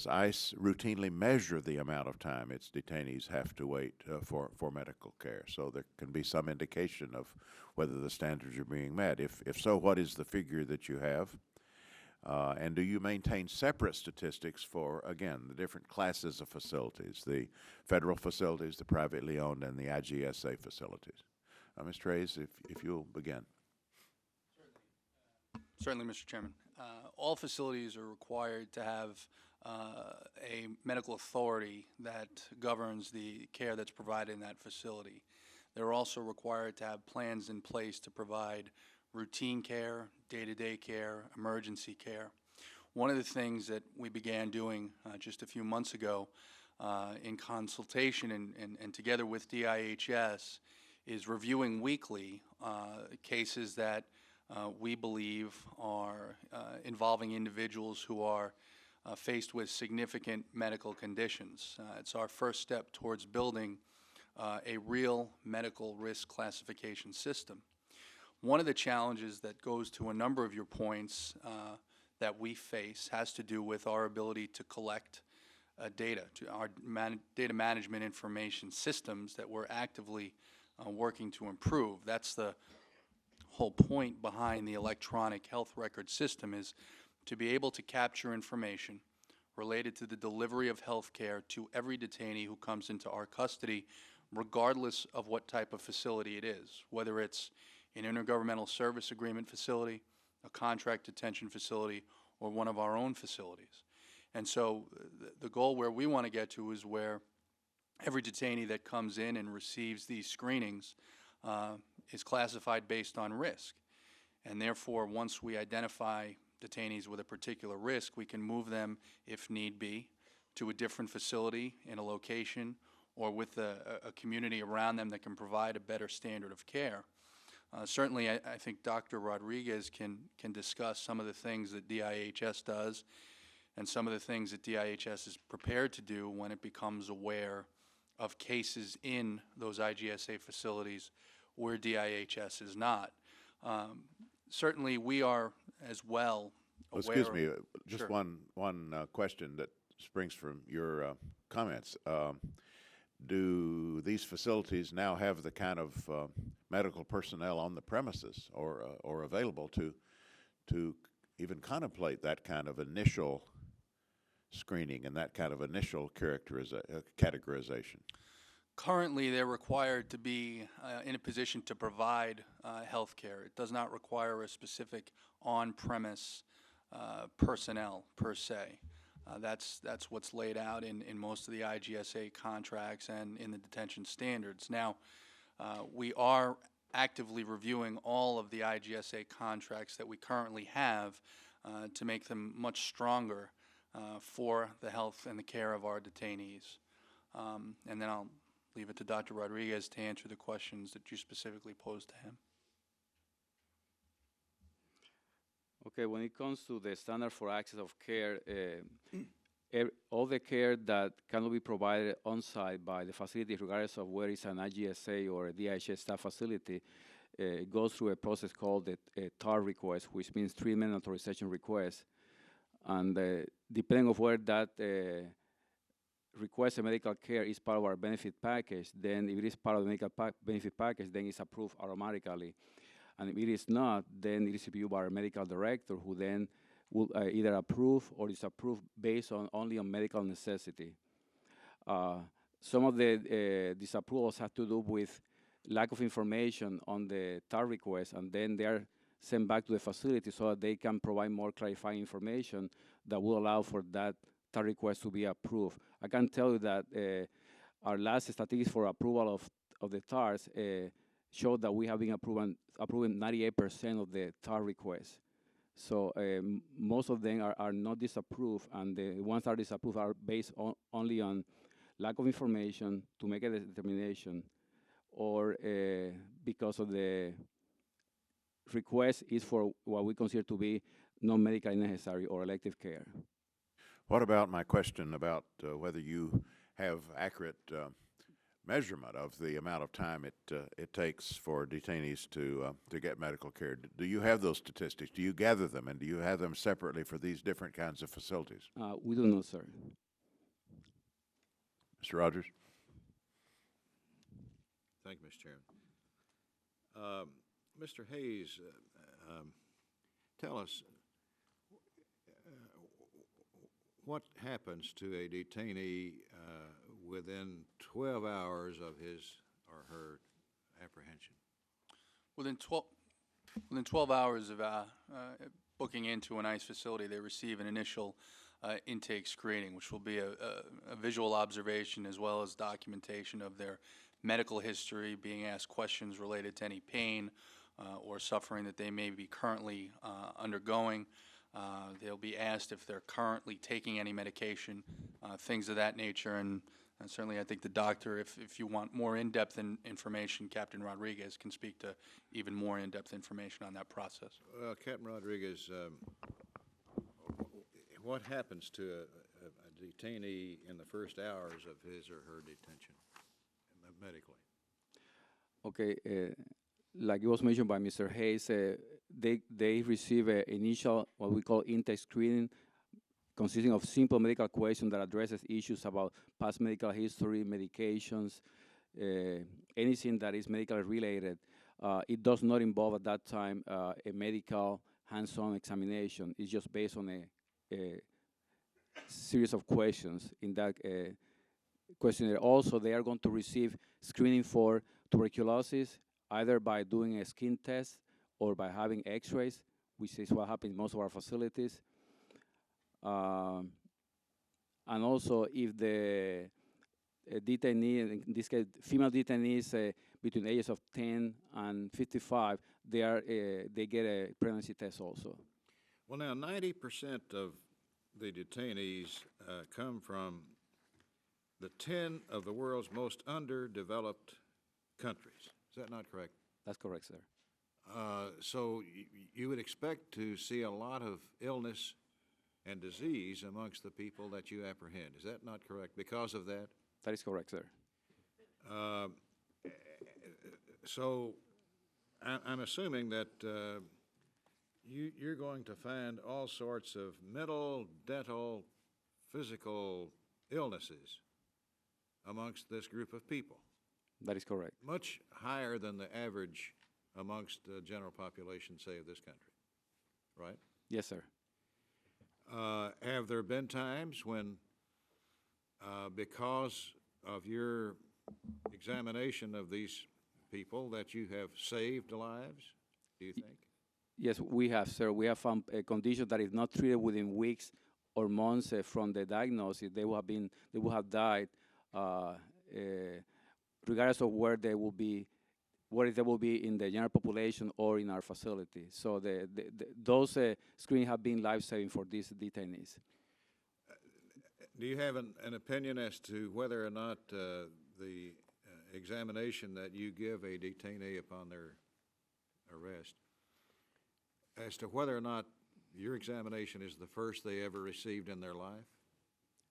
ICE routinely measure the amount of time its detainees have to wait for medical care, so there can be some indication of whether the standards are being met? If so, what is the figure that you have? And do you maintain separate statistics for, again, the different classes of facilities, the federal facilities, the privately owned, and the IGSA facilities? Ms. Trey's, if you'll begin. Certainly, Mr. Chairman. All facilities are required to have a medical authority that governs the care that's provided in that facility. They're also required to have plans in place to provide routine care, day-to-day care, emergency care. One of the things that we began doing just a few months ago in consultation and together with DIHS is reviewing weekly cases that we believe are involving individuals who are faced with significant medical conditions. It's our first step towards building a real medical risk classification system. One of the challenges that goes to a number of your points that we face has to do with our ability to collect data, to our data management information systems that we're actively working to improve. That's the whole point behind the electronic health record system, is to be able to capture information related to the delivery of health care to every detainee who comes into our custody, regardless of what type of facility it is, whether it's an intergovernmental service agreement facility, a contract detention facility, or one of our own facilities. And so the goal where we want to get to is where every detainee that comes in and receives these screenings is classified based on risk. And therefore, once we identify detainees with a particular risk, we can move them, if need be, to a different facility in a location or with a community around them that can provide a better standard of care. Certainly, I think Dr. Rodriguez can discuss some of the things that DIHS does and some of the things that DIHS is prepared to do when it becomes aware of cases in those IGSA facilities where DIHS is not. Certainly, we are as well aware. Excuse me, just Sure. one question that springs from your comments. Do these facilities now have the kind of medical personnel on the premises or available to even contemplate that kind of initial screening and that kind of initial categorization? Currently, they're required to be in a position to provide health care. It does not require a specific on-premise personnel per se. That's what's laid out in most of the IGSA contracts and in the detention standards. Now, we are actively reviewing all of the IGSA contracts that we currently have to make them much stronger for the health and the care of our detainees. And then I'll leave it to Dr. Rodriguez to answer the questions that you specifically posed to him. Okay, when it comes to the standard for access of care, all the care that cannot be provided on-site by the facility, regardless of whether it's an IGSA or a DIHS staff facility, goes through a process called a TAR request, which means treatment authorization request. And depending on where that request a medical care is part of our benefit package, then if it is part of the medical benefit package, then it's approved automatically. And if it is not, then it is reviewed by our medical director, who then will either approve or disapprove based only on medical necessity. Some of the disapprovals have to do with lack of information on the TAR request, and then they are sent back to the facility so that they can provide more clarifying information that will allow for that TAR request to be approved. I can tell you that our last statistics for approval of the TARs showed that we have been approving 98% of the TAR requests. So most of them are not disapproved, and the ones that are disapproved are based only on lack of information to make a determination, or because of the request is for what we consider to be non-medically necessary or elective care. What about my question about whether you have accurate measurement of the amount of time it takes for detainees to get medical care? Do you have those statistics? Do you gather them, and do you have them separately for these different kinds of facilities? We do not, sir. Mr. Rogers? Thank you, Mr. Chairman. Mr. Hayes, tell us what happens to a detainee within 12 hours of his or her apprehension? Within 12 hours of booking into an ICE facility, they receive an initial intake screening, which will be a visual observation as well as documentation of their medical history, being asked questions related to any pain or suffering that they may be currently undergoing. They'll be asked if they're currently taking any medication, things of that nature. And certainly I think the doctor, if you want more in-depth information, Captain Rodriguez can speak to even more in-depth information on that process. Well, Captain Rodriguez, what happens to a detainee in the first hours of his or her detention medically? Okay, like it was mentioned by Mr. Hayes, they receive an initial, what we call intake screening, consisting of simple medical questions that addresses issues about past medical history, medications, anything that is medically related. It does not involve at that time a medical hands-on examination. It's just based on a series of questions in that questionnaire. Also, they are going to receive screening for tuberculosis, either by doing a skin test or by having x-rays, which is what happens in most of our facilities. And also, if the detainee, in this case, female detainees between ages of 10 and 55, they get a pregnancy test also. Well, now, 90% of the detainees come from the 10 of the world's most underdeveloped countries. Is that not correct? That's correct, sir. So you would expect to see a lot of illness and disease amongst the people that you apprehend. Is that not correct? Because of that? That is correct, sir. So I'm assuming that you're going to find all sorts of mental, dental, physical illnesses amongst this group of people, That is correct. much higher than the average amongst the general population, say, of this country, right? Yes, sir. Have there been times when, because of your examination of these people, that you have saved lives, do you think? Yes, we have, sir. We have found a condition that is not treated within weeks or months from the diagnosis. They will have died, regardless of where they will be, whether they will be in the general population or in our facility. So those screenings have been life-saving for these detainees. Do you have an opinion as to whether or not the examination that you give a detainee upon their arrest, as to whether or not your examination is the first they ever received in their life?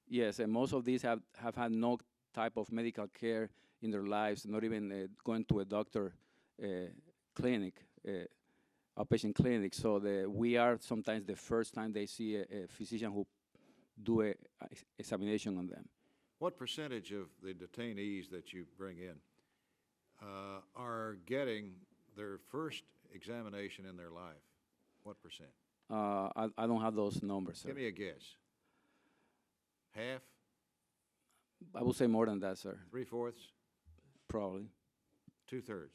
Yes, and most of these have had no type of medical care in their lives, not even going to a doctor clinic, outpatient clinic. So we are sometimes the first time they see a physician who do a examination on them. What percentage of the detainees that you bring in are getting their first examination in their life? What percent? I don't have those numbers, sir. Give me a guess. Half? I would say more than that, sir. 3/4? Probably. 2/3?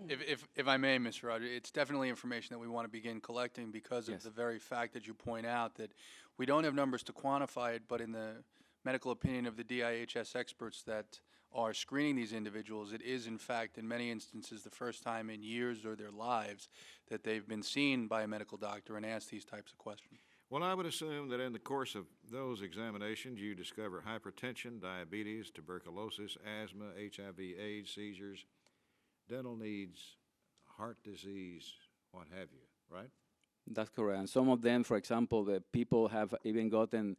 If I may, Mr. Rogers, it's definitely information that we want to begin collecting because of Yes. the very fact that you point out that we don't have numbers to quantify it, but in the medical opinion of the DIHS experts that are screening these individuals, it is in fact in many instances the first time in years or their lives that they've been seen by a medical doctor and asked these types of questions. Well, I would assume that in the course of those examinations, you discover hypertension, diabetes, tuberculosis, asthma, HIV/AIDS, seizures, dental needs, heart disease, what have you, right? That's correct. And some of them, for example, the people have even gotten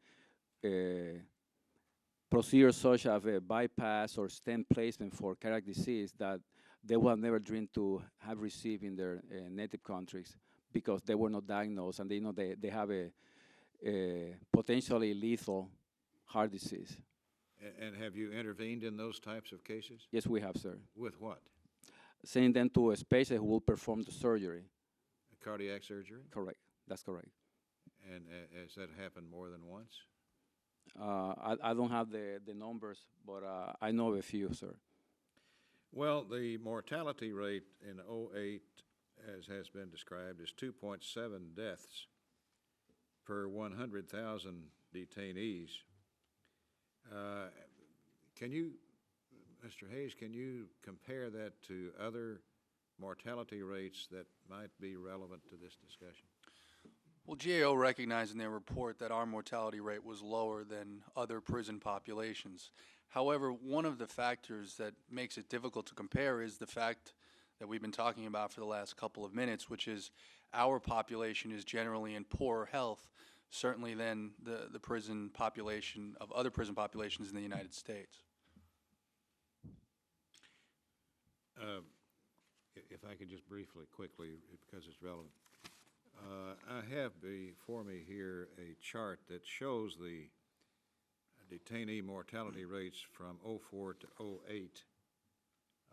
procedures such as a bypass or stent placement for cardiac disease that they would have never dreamed to have received in their native countries because they were not diagnosed and they know they have a potentially lethal heart disease. And have you intervened in those types of cases? Yes, we have, sir. With what? Sending them to a specialist who will perform the surgery. Cardiac surgery? Correct. That's correct. And has that happened more than once? I don't have the numbers, but I know of a few, sir. Well, the mortality rate in '08, as has been described, is 2.7 deaths per 100,000 detainees. Can you, Mr. Hayes, can you compare that to other mortality rates that might be relevant to this discussion? Well, GAO recognized in their report that our mortality rate was lower than other prison populations. However, one of the factors that makes it difficult to compare is the fact that we've been talking about for the last couple of minutes, which is our population is generally in poorer health, certainly than the prison population of other prison populations in the United States. If I could just briefly, quickly, because it's relevant. I have before me here a chart that shows the detainee mortality rates from '04 to '08.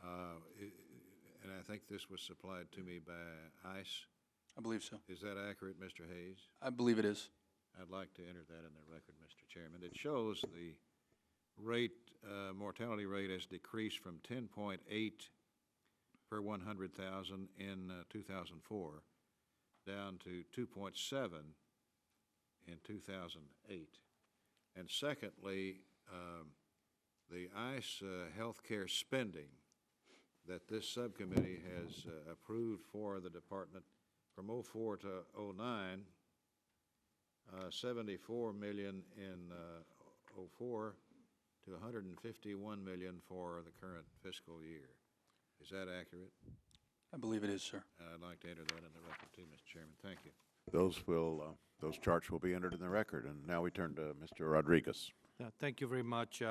And I think this was supplied to me by ICE. I believe so. Is that accurate, Mr. Hayes? I believe it is. I'd like to enter that in the record, Mr. Chairman. It shows the rate, mortality rate has decreased from 10.8 per 100,000 in 2004 down to 2.7 in 2008. And secondly, the ICE healthcare spending that this subcommittee has approved for the department from '04 to '09, 74 million in '04 to 151 million for the current fiscal year. Is that accurate? I believe it is, sir. I'd like to enter that in the record too, Mr. Chairman. Thank you. Those charts will be entered in the record. And now we turn to Mr. Rodriguez. Thank you very much.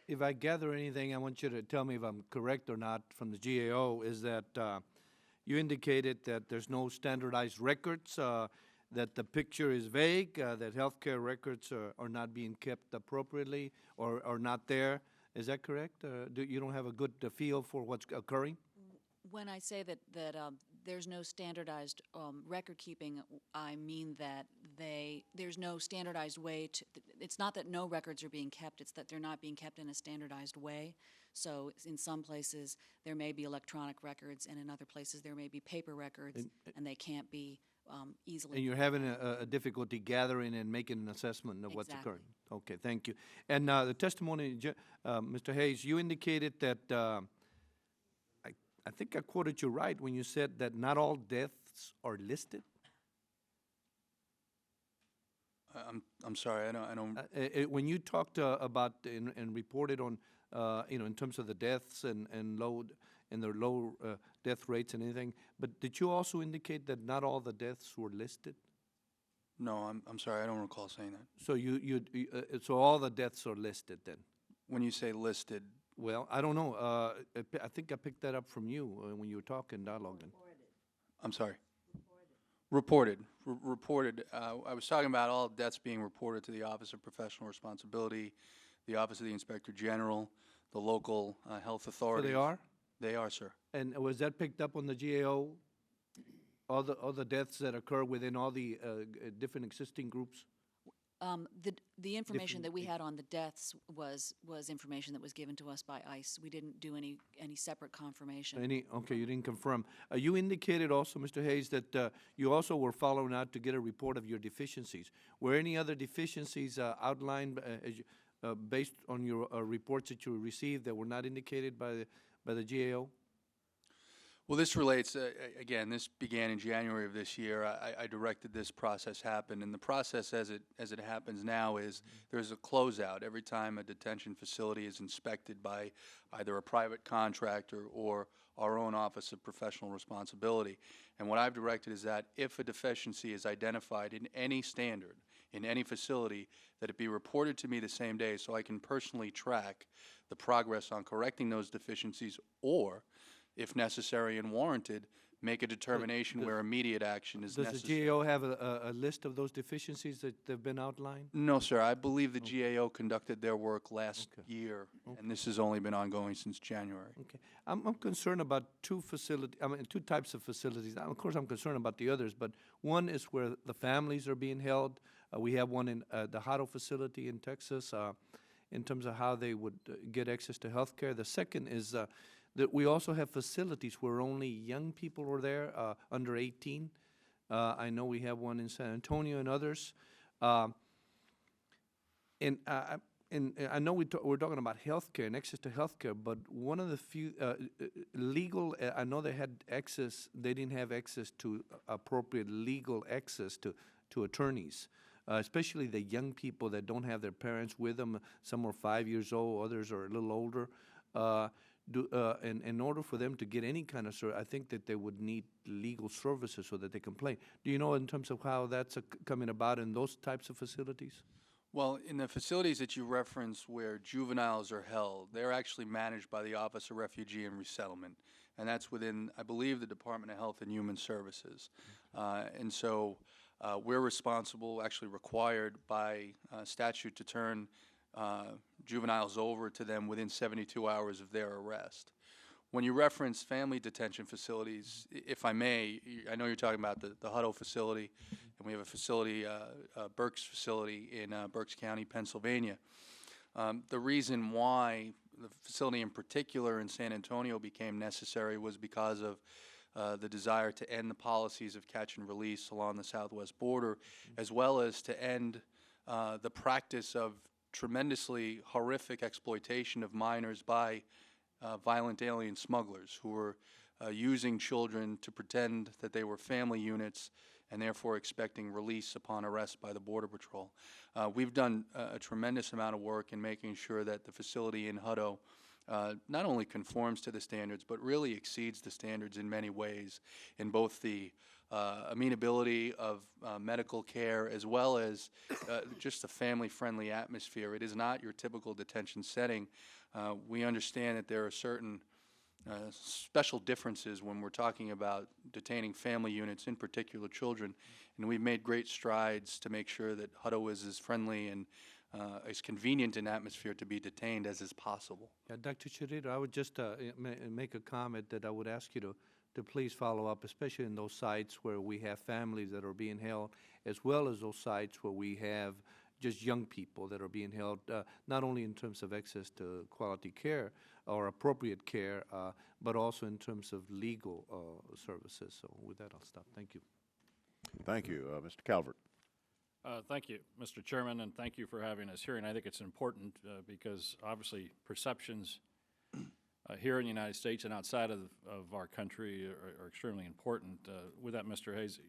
If I gather anything, I want you to tell me if I'm correct or not from the GAO, is that you indicated that there's no standardized records, that the picture is vague, that healthcare records are not being kept appropriately or are not there. Is that correct? You don't have a good feel for what's occurring? When I say that there's no standardized record keeping, I mean that there's no standardized way to. It's not that no records are being kept; it's that they're not being kept in a standardized way. So in some places there may be electronic records, and in other places there may be paper records, and they can't be easily. And you're having a difficulty gathering and making an assessment of what's Exactly. occurring. Okay, thank you. And the testimony, Mr. Hayes, you indicated that. I think I quoted you right when you said that not all deaths are listed. I'm sorry. I don't. When you talked about and reported on, in terms of the deaths and their low death rates and anything, but did you also indicate that not all the deaths were listed? No, I'm sorry. I don't recall saying that. So so all the deaths are listed then? When you say listed, Well, I don't know. I think I picked that up from you when you were talking, dialoguing. I'm sorry. Reported. Reported. I was talking about all deaths being reported to the Office of Professional Responsibility, the Office of the Inspector General, the local health So authorities. they are? They are, sir. And was that picked up on the GAO? All the deaths that occur within all the different existing groups? The information that we had on the deaths was information that was given to us by ICE. We didn't do any separate confirmation. Okay, you didn't confirm. You indicated also, Mr. Hayes, that you also were following out to get a report of your deficiencies. Were any other deficiencies outlined based on your reports that you received that were not indicated by the GAO? Well, this relates, again, this began in January of this year. I directed this process happen, and the process as it happens now is there's a closeout every time a detention facility is inspected by either a private contractor or our own Office of Professional Responsibility. And what I've directed is that if a deficiency is identified in any standard, in any facility, that it be reported to me the same day so I can personally track the progress on correcting those deficiencies, or if necessary and warranted, make a determination where immediate action is necessary. Does the GAO have a list of those deficiencies that have been outlined? No, sir. I believe the GAO conducted their work last year, and this has only been ongoing since January. Okay. I'm concerned about two types of facilities. Now, of course, I'm concerned about the others, but one is where the families are being held. We have one in the Hado facility in Texas in terms of how they would get access to health care. The second is that we also have facilities where only young people are there, under 18. I know we have one in San Antonio and others. And I know we're talking about health care and access to health care, but one of the few legal, I know they had access, they didn't have access to appropriate legal access to attorneys, especially the young people that don't have their parents with them. Some are 5 years old, others are a little older. In order for them to get any kind of service, I think that they would need legal services so that they can play. Do you know in terms of how that's coming about in those types of facilities? Well, in the facilities that you reference where juveniles are held, they're actually managed by the Office of Refugee and Resettlement, and that's within, I believe, the Department of Health and Human Services. And so we're responsible, actually required by statute, to turn juveniles over to them within 72 hours of their arrest. When you reference family detention facilities, if I may, I know you're talking about the Hutto facility, and we have a facility, Berks facility in Berks County, Pennsylvania. The reason why the facility in particular in San Antonio became necessary was because of the desire to end the policies of catch and release along the southwest border, as well as to end the practice of tremendously horrific exploitation of minors by violent alien smugglers who were using children to pretend that they were family units and therefore expecting release upon arrest by the Border Patrol. We've done a tremendous amount of work in making sure that the facility in Hutto not only conforms to the standards, but really exceeds the standards in many ways, in both the amenability of medical care as well as just a family-friendly atmosphere. It is not your typical detention setting. We understand that there are certain special differences when we're talking about detaining family units, in particular children, and we've made great strides to make sure that Hutto is as friendly and as convenient an atmosphere to be detained as is possible. Yeah, Dr. Schirio, I would just make a comment that I would ask you to please follow up, especially in those sites where we have families that are being held, as well as those sites where we have just young people that are being held, not only in terms of access to quality care or appropriate care, but also in terms of legal services. So with that, I'll stop. Thank you. Thank you. Mr. Calvert. Thank you, Mr. Chairman, and thank you for having this hearing. I think it's important because obviously perceptions here in the United States and outside of our country are extremely important. With that, Mr. Hayes,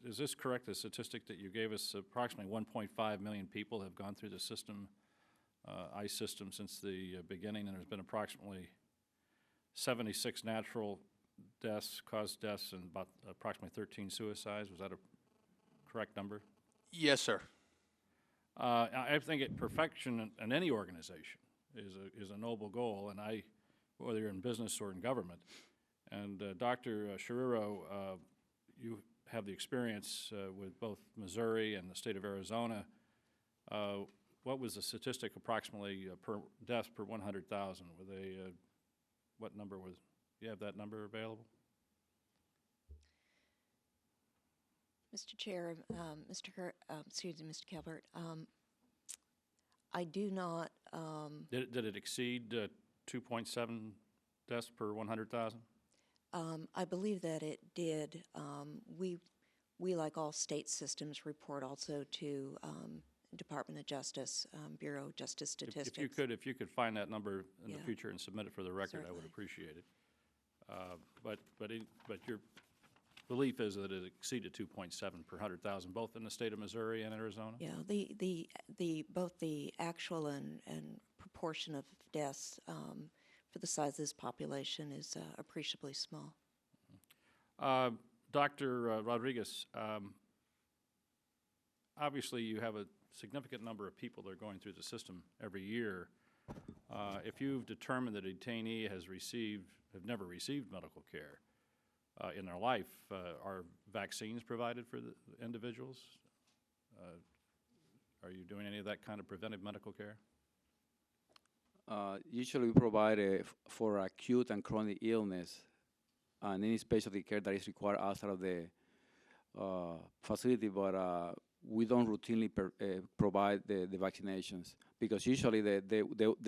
is this correct, the statistic that you gave us? Approximately 1.5 million people have gone through the system, ICE system, since the beginning, and there's been approximately 76 natural deaths, caused deaths, and about approximately 13 suicides. Was that a correct number? Yes, sir. I think perfection in any organization is a noble goal, and whether you're in business or in government. And Dr. Schirio, you have the experience with both Missouri and the state of Arizona. What was the statistic approximately per deaths per 100,000? Were they, what number was, do you have that number available? Mr. Chair, Mr. Calvert, I do not. Did it exceed 2.7 deaths per 100,000? I believe that it did. We, like all state systems, report also to Department of Justice, Bureau of Justice Statistics. If you could find that number in Yeah. the future and submit it for the record, I Certainly. would appreciate it. But your belief is that it exceeded 2.7 per 100,000, both in the state of Missouri and Arizona? Yeah, both the actual and proportion of deaths for the size of this population is appreciably small. Dr. Rodriguez, obviously you have a significant number of people that are going through the system every year. If you've determined that a detainee have never received medical care in their life, are vaccines provided for the individuals? Are you doing any of that kind of preventive medical care? Usually we provide for acute and chronic illness and any specialty care that is required outside of the facility, but we don't routinely provide the vaccinations because usually they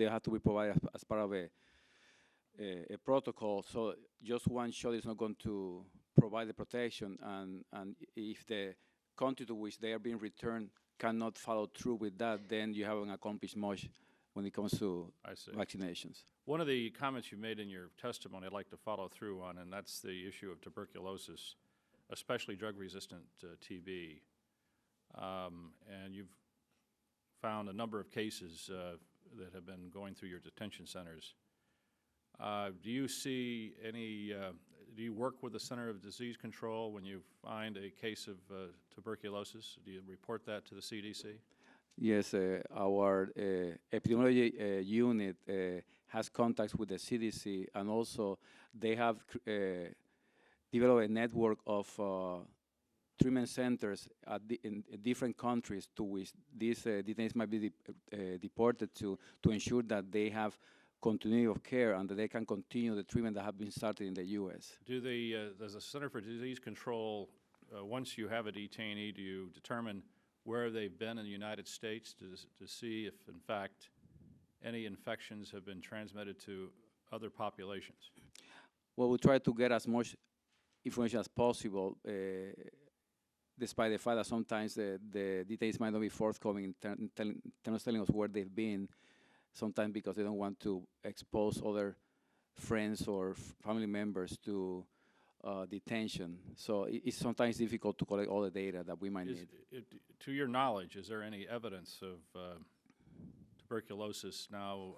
have to be provided as part of a protocol. So just one shot is not going to provide the protection, and if the country to which they are being returned cannot follow through with that, then you haven't accomplished much when it comes to vaccinations. One of the comments you made in your testimony I'd like to follow through on, and that's the issue of tuberculosis, especially drug-resistant TB. And you've found a number of cases that have been going through your detention centers. Do you see any, do you work with the Center of Disease Control when you find a case of tuberculosis? Do you report that to the CDC? Yes, our epidemiology unit has contacts with the CDC, and also they have developed a network of treatment centers in different countries to which these detainees might be deported to ensure that they have continuity of care and that they can continue the treatment that have been started in the U.S. Does the Center for Disease Control, once you have a detainee, do you determine where they've been in the United States to see if, in fact, any infections have been transmitted to other populations? Well, we try to get as much information as possible, despite the fact that sometimes the detainees might not be forthcoming in telling us where they've been, sometimes because they don't want to expose other friends or family members to detention. So it's sometimes difficult to collect all the data that we might need. To your knowledge, is there any evidence of tuberculosis now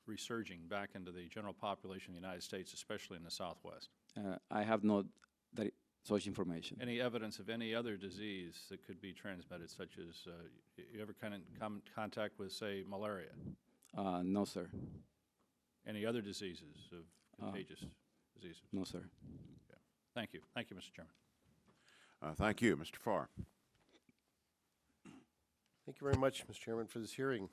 resurging back into the general population of the United States, especially in the Southwest? I have not such information. Any evidence of any other disease that could be transmitted, such as, you ever come in contact with, say, malaria? No, sir. Any other diseases of contagious diseases? No, sir. Okay. Thank you. Thank you, Mr. Chairman. Thank you. Mr. Farr. Thank you very much, Mr. Chairman, for this hearing.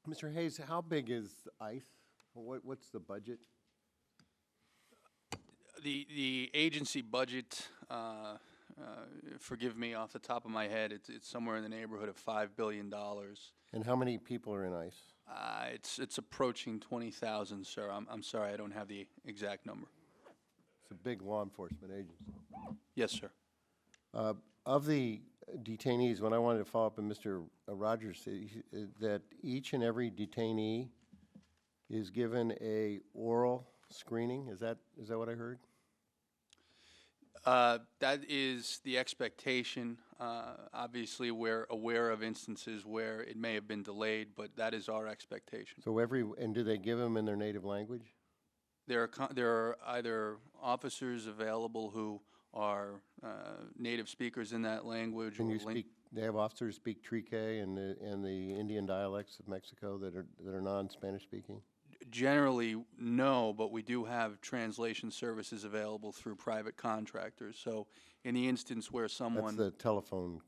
Mr. Hayes, how big is ICE? What's the budget? The agency budget, forgive me off the top of my head, it's somewhere in the neighborhood of $5 billion. And how many people are in ICE? It's approaching 20,000, sir. I'm sorry, I don't have the exact number. It's a big law enforcement agency. Yes, sir. Of the detainees, when I wanted to follow up on Mr. Rogers, that each and every detainee is given a oral screening. Is that what I heard? That is the expectation. Obviously, we're aware of instances where it may have been delayed, but that is our expectation. So and do they give them in their native language? There are either officers available who are native speakers in that language. Can you speak? They have officers speak Trique and the Indian dialects of Mexico that are non-Spanish speaking. Generally, no, but we do have translation services available through private contractors. So, in the instance where someone That's the telephone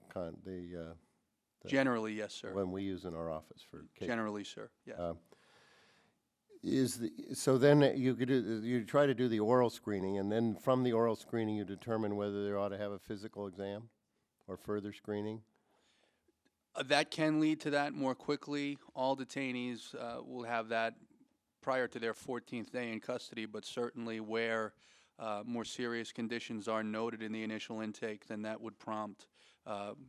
generally, yes, sir. One we use in our office for case. Generally, sir. Yeah. So then you try to do the oral screening, and then from the oral screening you determine whether they ought to have a physical exam or further screening? That can lead to that more quickly. All detainees will have that prior to their 14th day in custody, but certainly where more serious conditions are noted in the initial intake, then that would prompt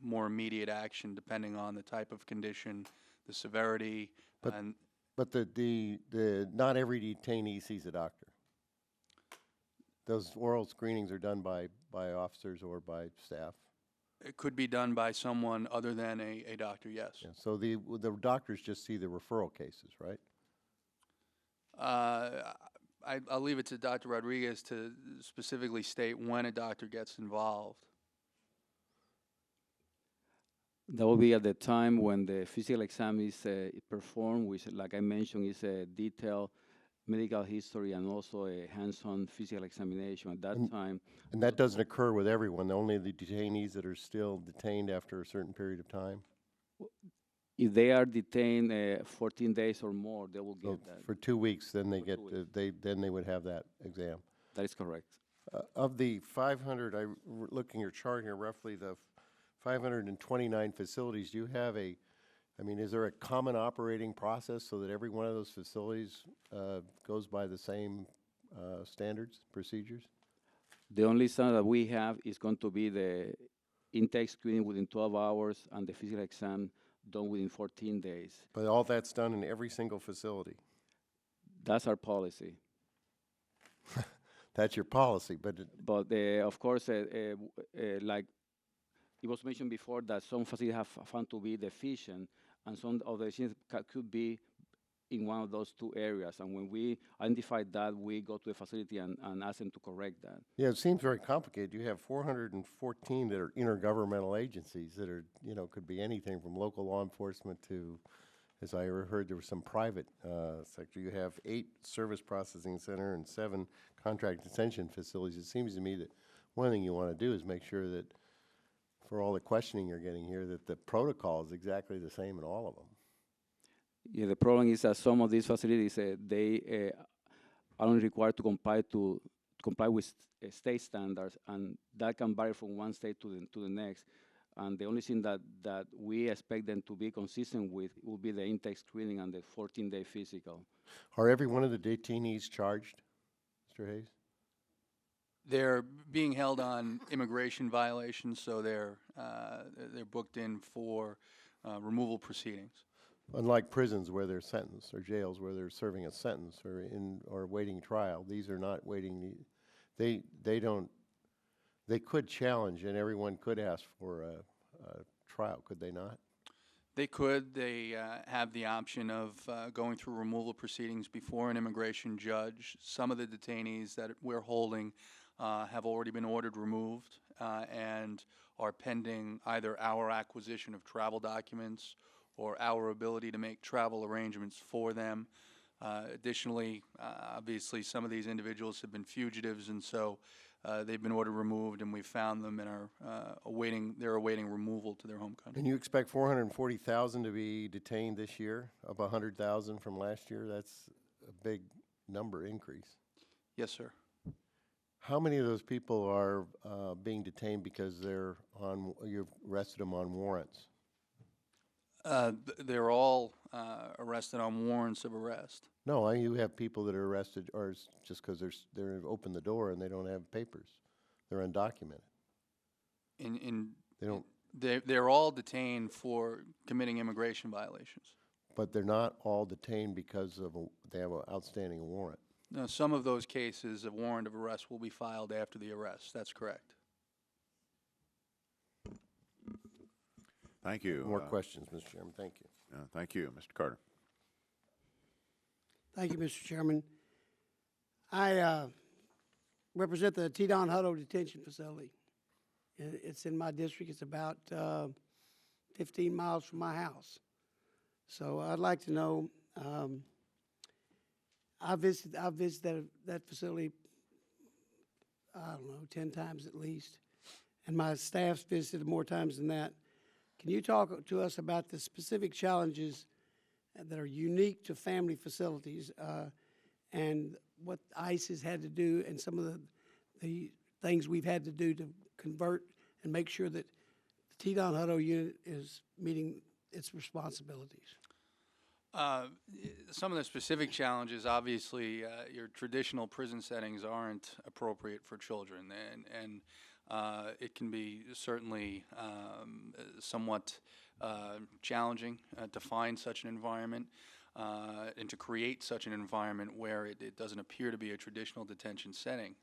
more immediate action depending on the type of condition, the severity, and But not every detainee sees a doctor. Those oral screenings are done by officers or by staff. it could be done by someone other than a doctor, yes. Yeah, so the doctors just see the referral cases, right? I'll leave it to Dr. Rodriguez to specifically state when a doctor gets involved. That will be at the time when the physical exam is performed, which, like I mentioned, is a detailed medical history and also a hands-on physical examination. At that time, And that doesn't occur with everyone, only the detainees that are still detained after a certain period of time? if they are detained 14 days or more, they will So get that. for 2 weeks, then they For get, 2 weeks. then they would have that exam. That is correct. Of the 500, looking at your chart here, roughly the 529 facilities, do you have is there a common operating process so that every one of those facilities goes by the same standards, procedures? The only standard that we have is going to be the intake screening within 12 hours and the physical exam done within 14 days. But all that's done in every single facility? That's our policy. That's your policy, but But of course, like it was mentioned before, that some facilities have found to be deficient, and some of the deficiencies could be in one of those two areas. And when we identify that, we go to the facility and ask them to correct that. yeah, it seems very complicated. You have 414 that are intergovernmental agencies that are, could be anything from local law enforcement to, as I heard, there was some private sector. You have 8 service processing center and 7 contract detention facilities. It seems to me that one thing you want to do is make sure that for all the questioning you're getting here, that the protocol is exactly the same in all of them. Yeah, the problem is that some of these facilities, they are only required to comply with state standards, and that can vary from one state to the next. And the only thing that we expect them to be consistent with will be the intake screening and the 14-day physical. Are every one of the detainees charged, Mr. Hayes? They're being held on immigration violations, so they're booked in for removal proceedings. Unlike prisons where they're sentenced, or jails where they're serving a sentence or waiting trial, these are not waiting. They could challenge, and everyone could ask for a trial, could they not? They could. They have the option of going through removal proceedings before an immigration judge. Some of the detainees that we're holding have already been ordered removed and are pending either our acquisition of travel documents or our ability to make travel arrangements for them. Additionally, obviously, some of these individuals have been fugitives, and so they've been ordered removed, and we found them and are they're awaiting removal to their home country. And you expect 440,000 to be detained this year, up 100,000 from last year? That's a big number increase. Yes, sir. How many of those people are being detained because you've arrested them on warrants? They're all arrested on warrants of arrest. No, you have people that are arrested or just because they're opened the door and they don't have papers. They're undocumented. They don't. They're all detained for committing immigration violations. But they're not all detained because they have an outstanding warrant. Now, some of those cases, a warrant of arrest will be filed after the arrest. That's correct. Thank you. More questions, Mr. Chairman. Thank you. Thank you. Mr. Carter. Thank you, Mr. Chairman. I represent the T-Don Hutto Detention Facility. It's in my district. It's about 15 miles from my house. So I'd like to know, I visited that facility, I don't know, 10 times at least, and my staff's visited more times than that. Can you talk to us about the specific challenges that are unique to family facilities and what ICE has had to do and some of the things we've had to do to convert and make sure that the T-Don Hutto unit is meeting its responsibilities? Some of the specific challenges, obviously, your traditional prison settings aren't appropriate for children, and it can be certainly somewhat challenging to find such an environment and to create such an environment where it doesn't appear to be a traditional detention setting.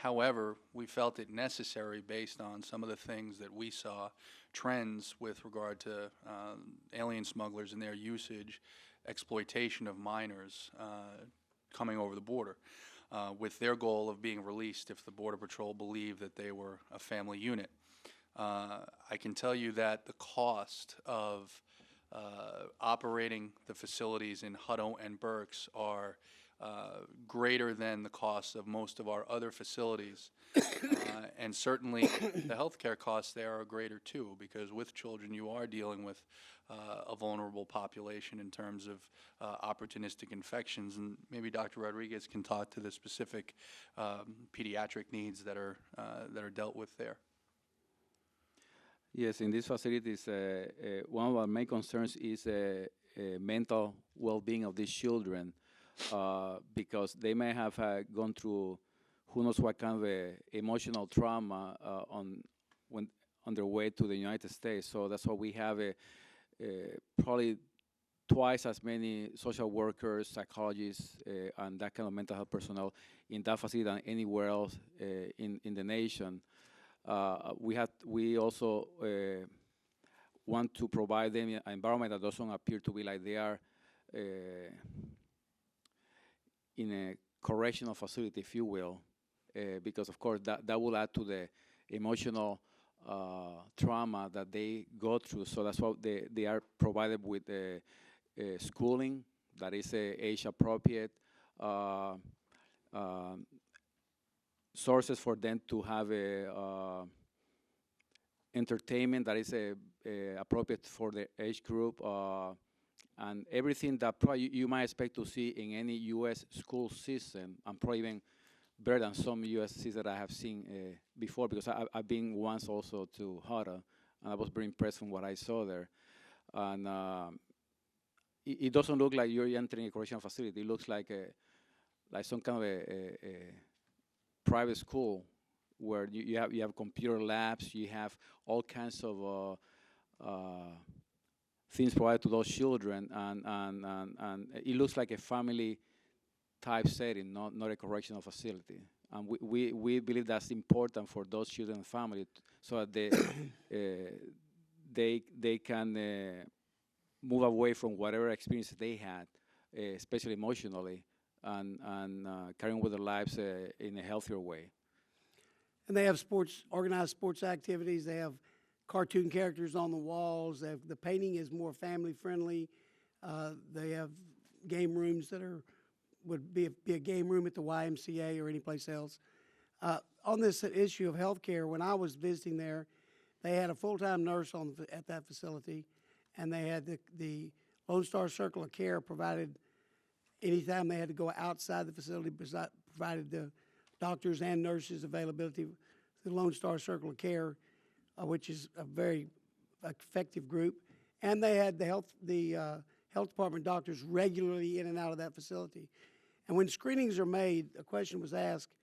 However, we felt it necessary based on some of the things that we saw, trends with regard to alien smugglers and their usage, exploitation of minors coming over the border, with their goal of being released if the Border Patrol believed that they were a family unit. I can tell you that the cost of operating the facilities in Hutto and Berks are greater than the costs of most of our other facilities. And certainly the healthcare costs there are greater too, because with children you are dealing with a vulnerable population in terms of opportunistic infections. And maybe Dr. Rodriguez can talk to the specific pediatric needs that are dealt with there. Yes, in these facilities, one of our main concerns is mental well-being of these children, because they may have gone through who knows what kind of emotional trauma on their way to the United States. So that's why we have probably twice as many social workers, psychologists, and that kind of mental health personnel in that facility than anywhere else in the nation. We also want to provide them an environment that doesn't appear to be like they are in a correctional facility, if you will, because of course that will add to the emotional trauma that they go through. So that's why they are provided with schooling that is age appropriate, sources for them to have entertainment that is appropriate for the age group, and everything that probably you might expect to see in any U.S. school system, and probably even better than some U.S. systems that I have seen before, because I've been once also to Hutto, and I was very impressed from what I saw there. And it doesn't look like you're entering a correctional facility. It looks like some kind of a private school where you have computer labs, you have all kinds of things provided to those children, and it looks like a family type setting, not a correctional facility. And we believe that's important for those children and families, so that they can move away from whatever experience they had, especially emotionally, and carrying with their lives in a healthier way. And they have organized sports activities. They have cartoon characters on the walls. The painting is more family friendly. They have game rooms that would be a game room at the YMCA or any place else. On this issue of health care, when I was visiting there, they had a full-time nurse at that facility, and they had the Lone Star Circle of Care provided anytime they had to go outside the facility, provided the doctors and nurses availability. The Lone Star Circle of Care, which is a very effective group, and they had the health department doctors regularly in and out of that facility. And when screenings are made, a question was asked,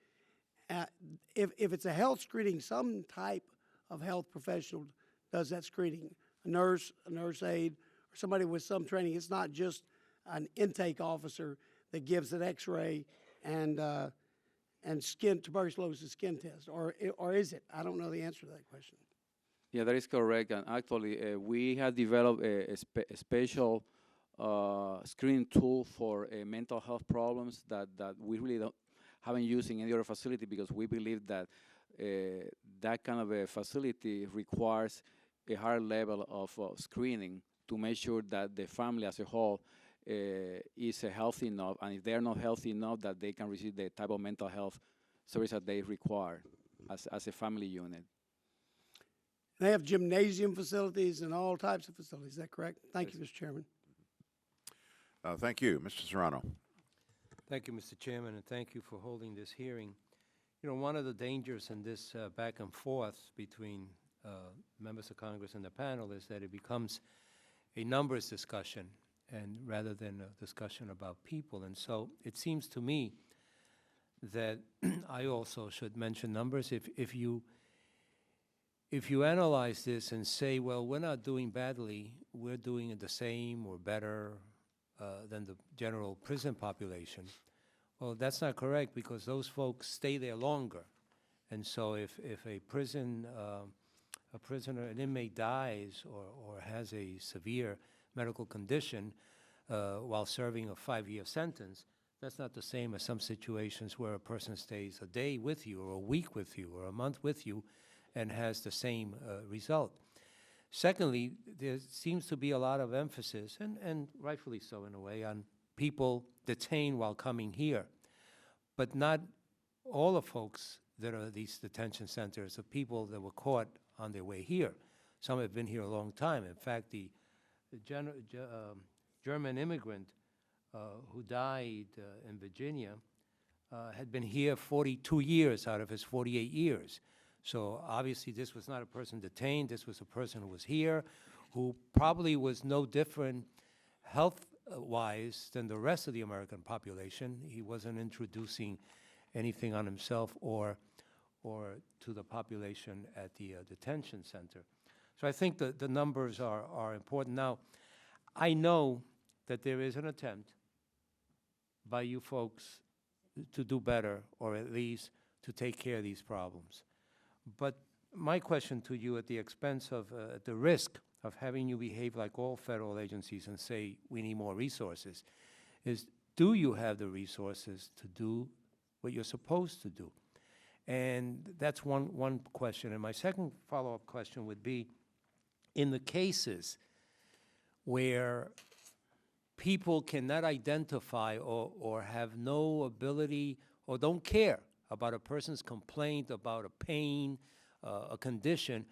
if it's a health screening, some type of health professional does that screening, a nurse aide, or somebody with some training. It's not just an intake officer that gives an X-ray and tuberculosis skin test, or is it? I don't know the answer to that question. Yeah, that is correct. And actually, we have developed a special screening tool for mental health problems that we really haven't used in any other facility, because we believe that that kind of a facility requires a higher level of screening to make sure that the family as a whole is healthy enough, and if they're not healthy enough, that they can receive the type of mental health service that they require as a family unit. They have gymnasium facilities and all types of facilities. Is that correct? Thank you, Mr. Chairman. Thank you. Mr. Serrano. Thank you, Mr. Chairman, and thank you for holding this hearing. You know, one of the dangers in this back and forth between members of Congress and the panel is that it becomes a numbers discussion, and rather than a discussion about people. And so it seems to me that I also should mention numbers. If you analyze this and say, well, we're not doing badly, we're doing it the same or better than the general prison population, well, that's not correct, because those folks stay there longer. And so if a prisoner, an inmate dies or has a severe medical condition while serving a 5-year sentence, that's not the same as some situations where a person stays a day with you or a week with you or a month with you and has the same result. Secondly, there seems to be a lot of emphasis, and rightfully so in a way, on people detained while coming here. But not all the folks that are these detention centers are people that were caught on their way here. Some have been here a long time. In fact, the German immigrant who died in Virginia had been here 42 years out of his 48 years. So obviously this was not a person detained, this was a person who was here, who probably was no different health-wise than the rest of the American population. He wasn't introducing anything on himself or to the population at the detention center. So I think the numbers are important. Now, I know that there is an attempt by you folks to do better, or at least to take care of these problems. But my question to you, at the expense of, at the risk of having you behave like all federal agencies and say we need more resources, is do you have the resources to do what you're supposed to do? And that's one question. And my second follow-up question would be, in the cases where people cannot identify or have no ability or don't care about a person's complaint about a pain, a condition,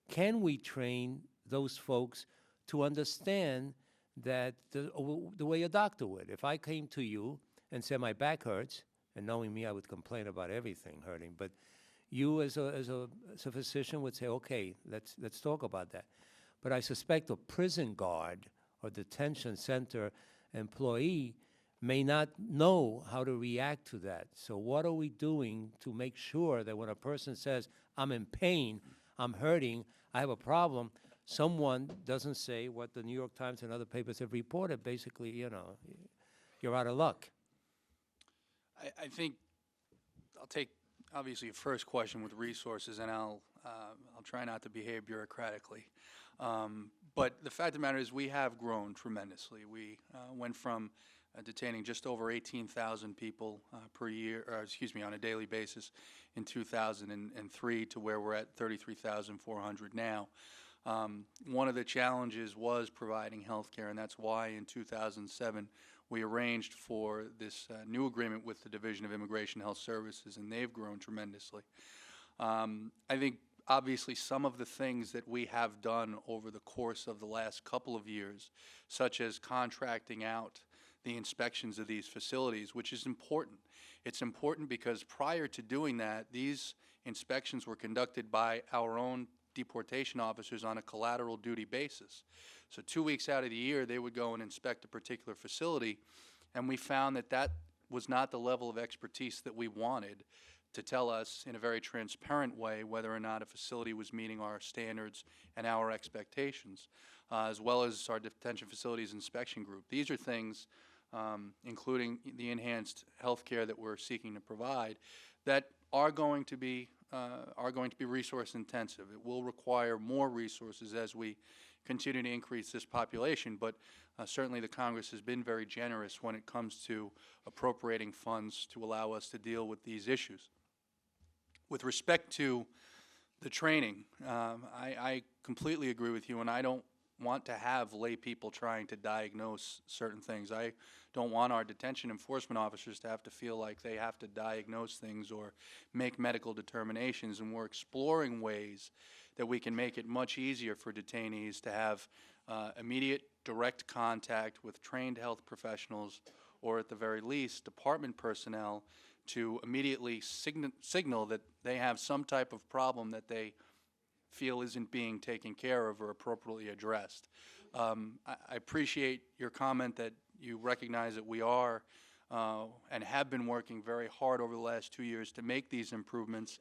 can we train those folks to understand that the way a doctor would? If I came to you and said my back hurts, and knowing me, I would complain about everything hurting, but you as a physician would say, okay, let's talk about that. But I suspect a prison guard or detention center employee may not know how to react to that. So what are we doing to make sure that when a person says, I'm in pain, I'm hurting, I have a problem, someone doesn't say what the New York Times and other papers have reported, basically, you know, you're out of luck. I think I'll take obviously, a first question with resources, and I'll try not to behave bureaucratically. But the fact of the matter is we have grown tremendously. We went from detaining just over 18,000 people per year, or excuse me, on a daily basis in 2003 to where we're at 33,400 now. One of the challenges was providing health care, and that's why in 2007 we arranged for this new agreement with the Division of Immigration Health Services, and they've grown tremendously. I think obviously some of the things that we have done over the course of the last couple of years, such as contracting out the inspections of these facilities, which is important. It's important because prior to doing that, these inspections were conducted by our own deportation officers on a collateral duty basis. So 2 weeks out of the year, they would go and inspect a particular facility, and we found that that was not the level of expertise that we wanted to tell us in a very transparent way whether or not a facility was meeting our standards and our expectations, as well as our detention facilities inspection group. These are things, including the enhanced health care that we're seeking to provide, that are going to be resource intensive. It will require more resources as we continue to increase this population, but certainly the Congress has been very generous when it comes to appropriating funds to allow us to deal with these issues. With respect to the training, I completely agree with you, and I don't want to have lay people trying to diagnose certain things. I don't want our detention enforcement officers to have to feel like they have to diagnose things or make medical determinations, and we're exploring ways that we can make it much easier for detainees to have immediate direct contact with trained health professionals, or at the very least department personnel, to immediately signal that they have some type of problem that they feel isn't being taken care of or appropriately addressed. I appreciate your comment that you recognize that we are and have been working very hard over the last 2 years to make these improvements.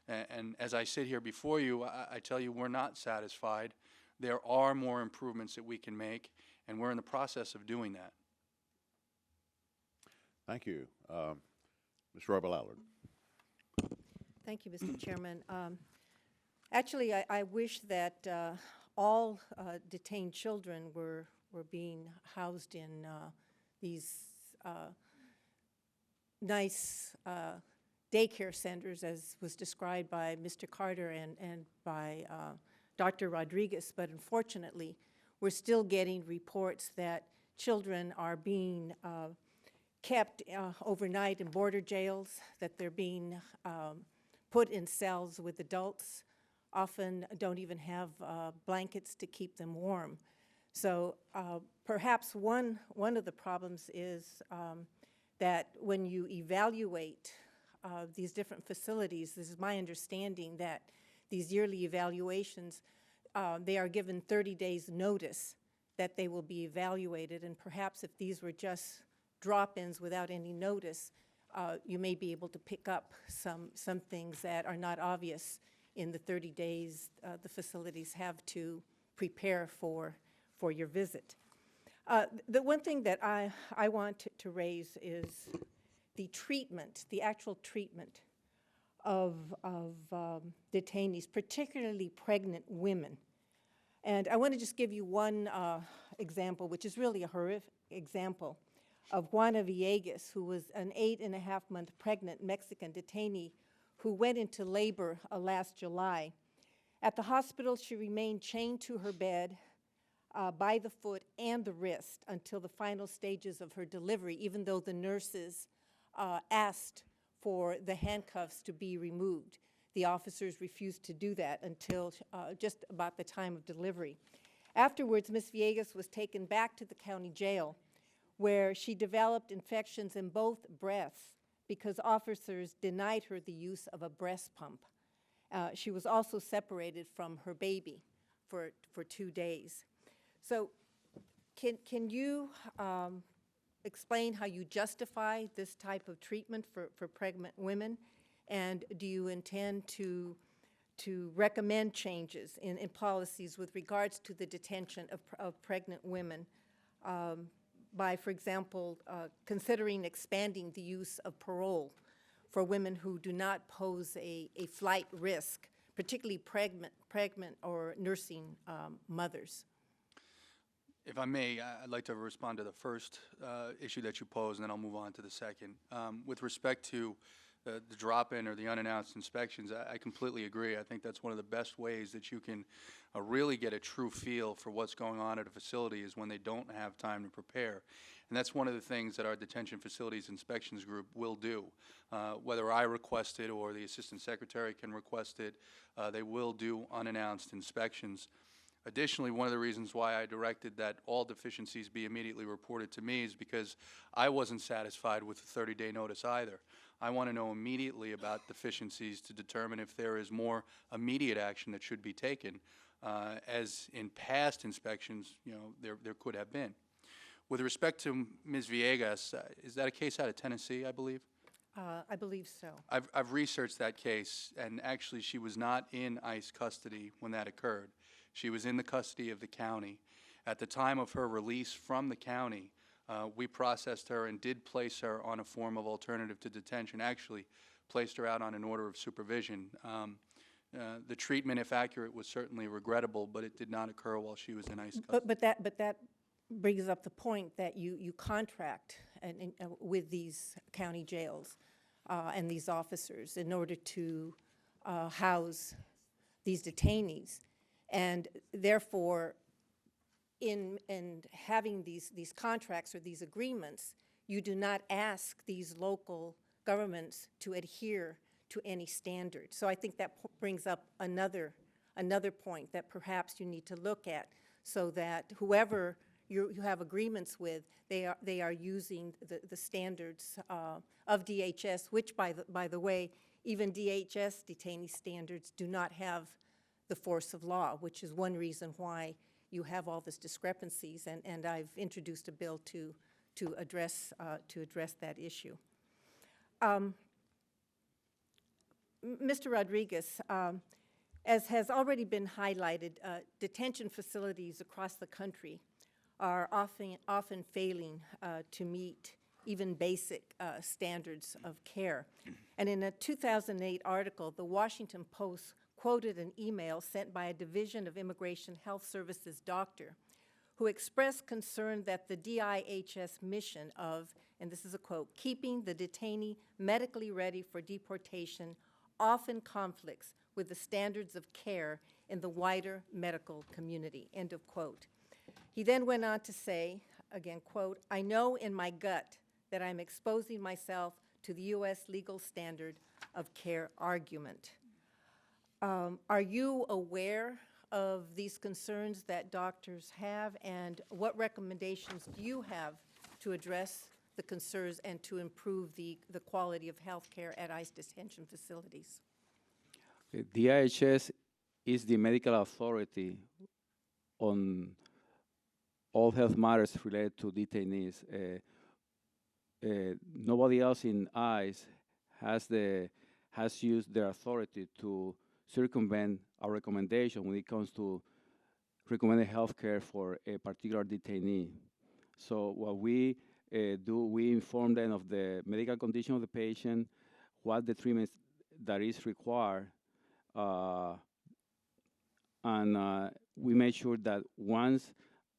And as I sit here before you, I tell you we're not satisfied. There are more improvements that we can make, and we're in the process of doing that. Thank you. Ms. Roybal-Allard. Thank you, Mr. Chairman. Actually, I wish that all detained children were being housed in these nice daycare centers, as was described by Mr. Carter and by Dr. Rodriguez, but unfortunately, we're still getting reports that children are being kept overnight in border jails, that they're being put in cells with adults, often don't even have blankets to keep them warm. So perhaps one of the problems is that when you evaluate these different facilities, this is my understanding that these yearly evaluations, they are given 30 days notice that they will be evaluated, and perhaps if these were just drop-ins without any notice, you may be able to pick up some things that are not obvious in the 30 days the facilities have to prepare for your visit. The one thing that I want to raise is the treatment, the actual treatment of detainees, particularly pregnant women. And I want to just give you one example, which is really a horrific example, of Juana Villegas, who was an 8.5-month pregnant Mexican detainee who went into labor last July. At the hospital, she remained chained to her bed by the foot and the wrist until the final stages of her delivery, even though the nurses asked for the handcuffs to be removed. The officers refused to do that until just about the time of delivery. Afterwards, Ms. Villegas was taken back to the county jail, where she developed infections in both breasts because officers denied her the use of a breast pump. She was also separated from her baby for 2 days. So can you explain how you justify this type of treatment for pregnant women? And do you intend to recommend changes in policies with regards to the detention of pregnant women by, for example, considering expanding the use of parole for women who do not pose a flight risk, particularly pregnant or nursing mothers. If I may, I'd like to respond to the first issue that you posed, and then I'll move on to the second. With respect to the drop-in or the unannounced inspections, I completely agree. I think that's one of the best ways that you can really get a true feel for what's going on at a facility is when they don't have time to prepare. And that's one of the things that our Detention Facilities Inspections Group will do. Whether I request it or the Assistant Secretary can request it, they will do unannounced inspections. Additionally, one of the reasons why I directed that all deficiencies be immediately reported to me is because I wasn't satisfied with the 30-day notice either. I want to know immediately about deficiencies to determine if there is more immediate action that should be taken, as in past inspections, there could have been. With respect to Ms. Villegas, is that a case out of Tennessee, I believe? I believe so. I've researched that case, and actually she was not in ICE custody when that occurred. She was in the custody of the county. At the time of her release from the county, we processed her and did place her on a form of alternative to detention, actually placed her out on an order of supervision. The treatment, if accurate, was certainly regrettable, but it did not occur while she was in ICE custody. But that brings up the point that you contract with these county jails and these officers in order to house these detainees. And therefore, in having these contracts or these agreements, you do not ask these local governments to adhere to any standards. So I think that brings up another point that perhaps you need to look at, so that whoever you have agreements with, they are using the standards of DHS, which by the way, even DHS detainee standards do not have the force of law, which is one reason why you have all these discrepancies, and I've introduced a bill to address that issue. Mr. Rodriguez, as has already been highlighted, detention facilities across the country are often failing to meet even basic standards of care. And in a 2008 article, the Washington Post quoted an email sent by a Division of Immigration Health Services doctor who expressed concern that the DIHS mission of, and this is a quote, keeping the detainee medically ready for deportation often conflicts with the standards of care in the wider medical community, end of quote. He then went on to say, again, quote, I know in my gut that I'm exposing myself to the U.S. legal standard of care argument. Are you aware of these concerns that doctors have, and what recommendations do you have to address the concerns and to improve the quality of health care at ICE detention facilities? DIHS is the medical authority on all health matters related to detainees. Nobody else in ICE has used their authority to circumvent our recommendation when it comes to recommended health care for a particular detainee. So what we do, we inform them of the medical condition of the patient, what the treatment that is required, and we make sure that once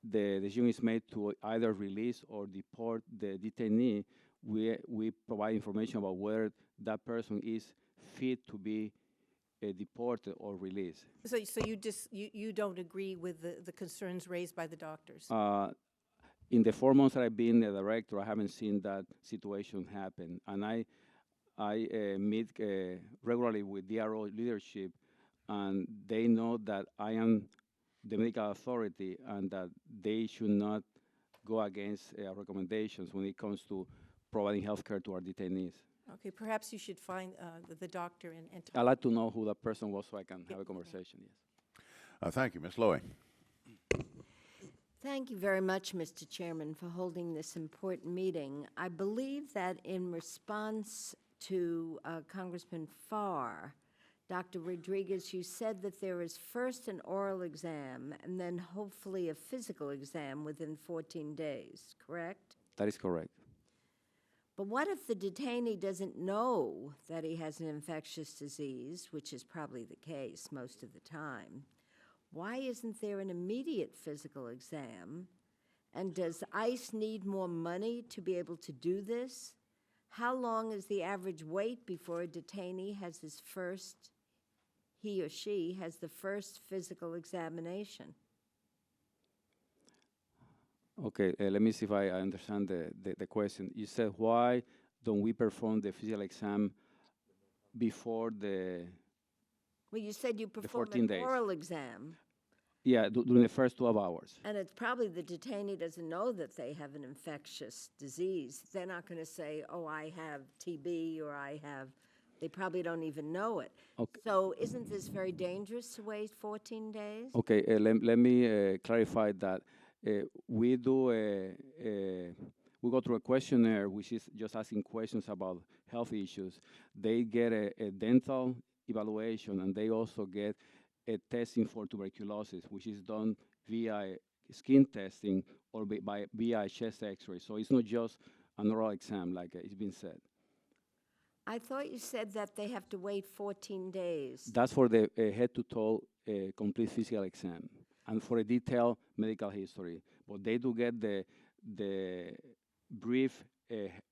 the decision is made to either release or deport the detainee, we provide information about whether that person is fit to be deported or released. So you don't agree with the concerns raised by the doctors? In the 4 months that I've been the director, I haven't seen that situation happen. And I meet regularly with DRO leadership, and they know that I am the medical authority and that they should not go against recommendations when it comes to providing health care to our detainees. Okay, perhaps you should find the doctor and talk. I'd like to know who that person was so I can have a conversation, yes. Thank you. Ms. Lowy. Thank you very much, Mr. Chairman, for holding this important meeting. I believe that in response to Congressman Farr, Dr. Rodriguez, you said that there is first an oral exam and then hopefully a physical exam within 14 days, correct? That is correct. But what if the detainee doesn't know that he has an infectious disease, which is probably the case most of the time? Why isn't there an immediate physical exam? And does ICE need more money to be able to do this? How long is the average wait before a detainee has his first, he or she has the first physical examination? Okay, let me see if I understand the question. You said, why don't we perform the physical exam before the Well, you said you perform 14 an days. oral exam, yeah, during the first 12 hours? and it's probably the detainee doesn't know that they have an infectious disease. They're not going to say, oh, I have TB, or I have, they probably don't even know it. Okay. So isn't this very dangerous to wait 14 days? Okay, let me clarify that. We do we go through a questionnaire, which is just asking questions about health issues. They get a dental evaluation, and they also get a testing for tuberculosis, which is done via skin testing or via chest X-ray. So it's not just an oral exam, like it's been said. I thought you said that they have to wait 14 days. That's for the head-to-toe complete physical exam and for a detailed medical history. But they do get the brief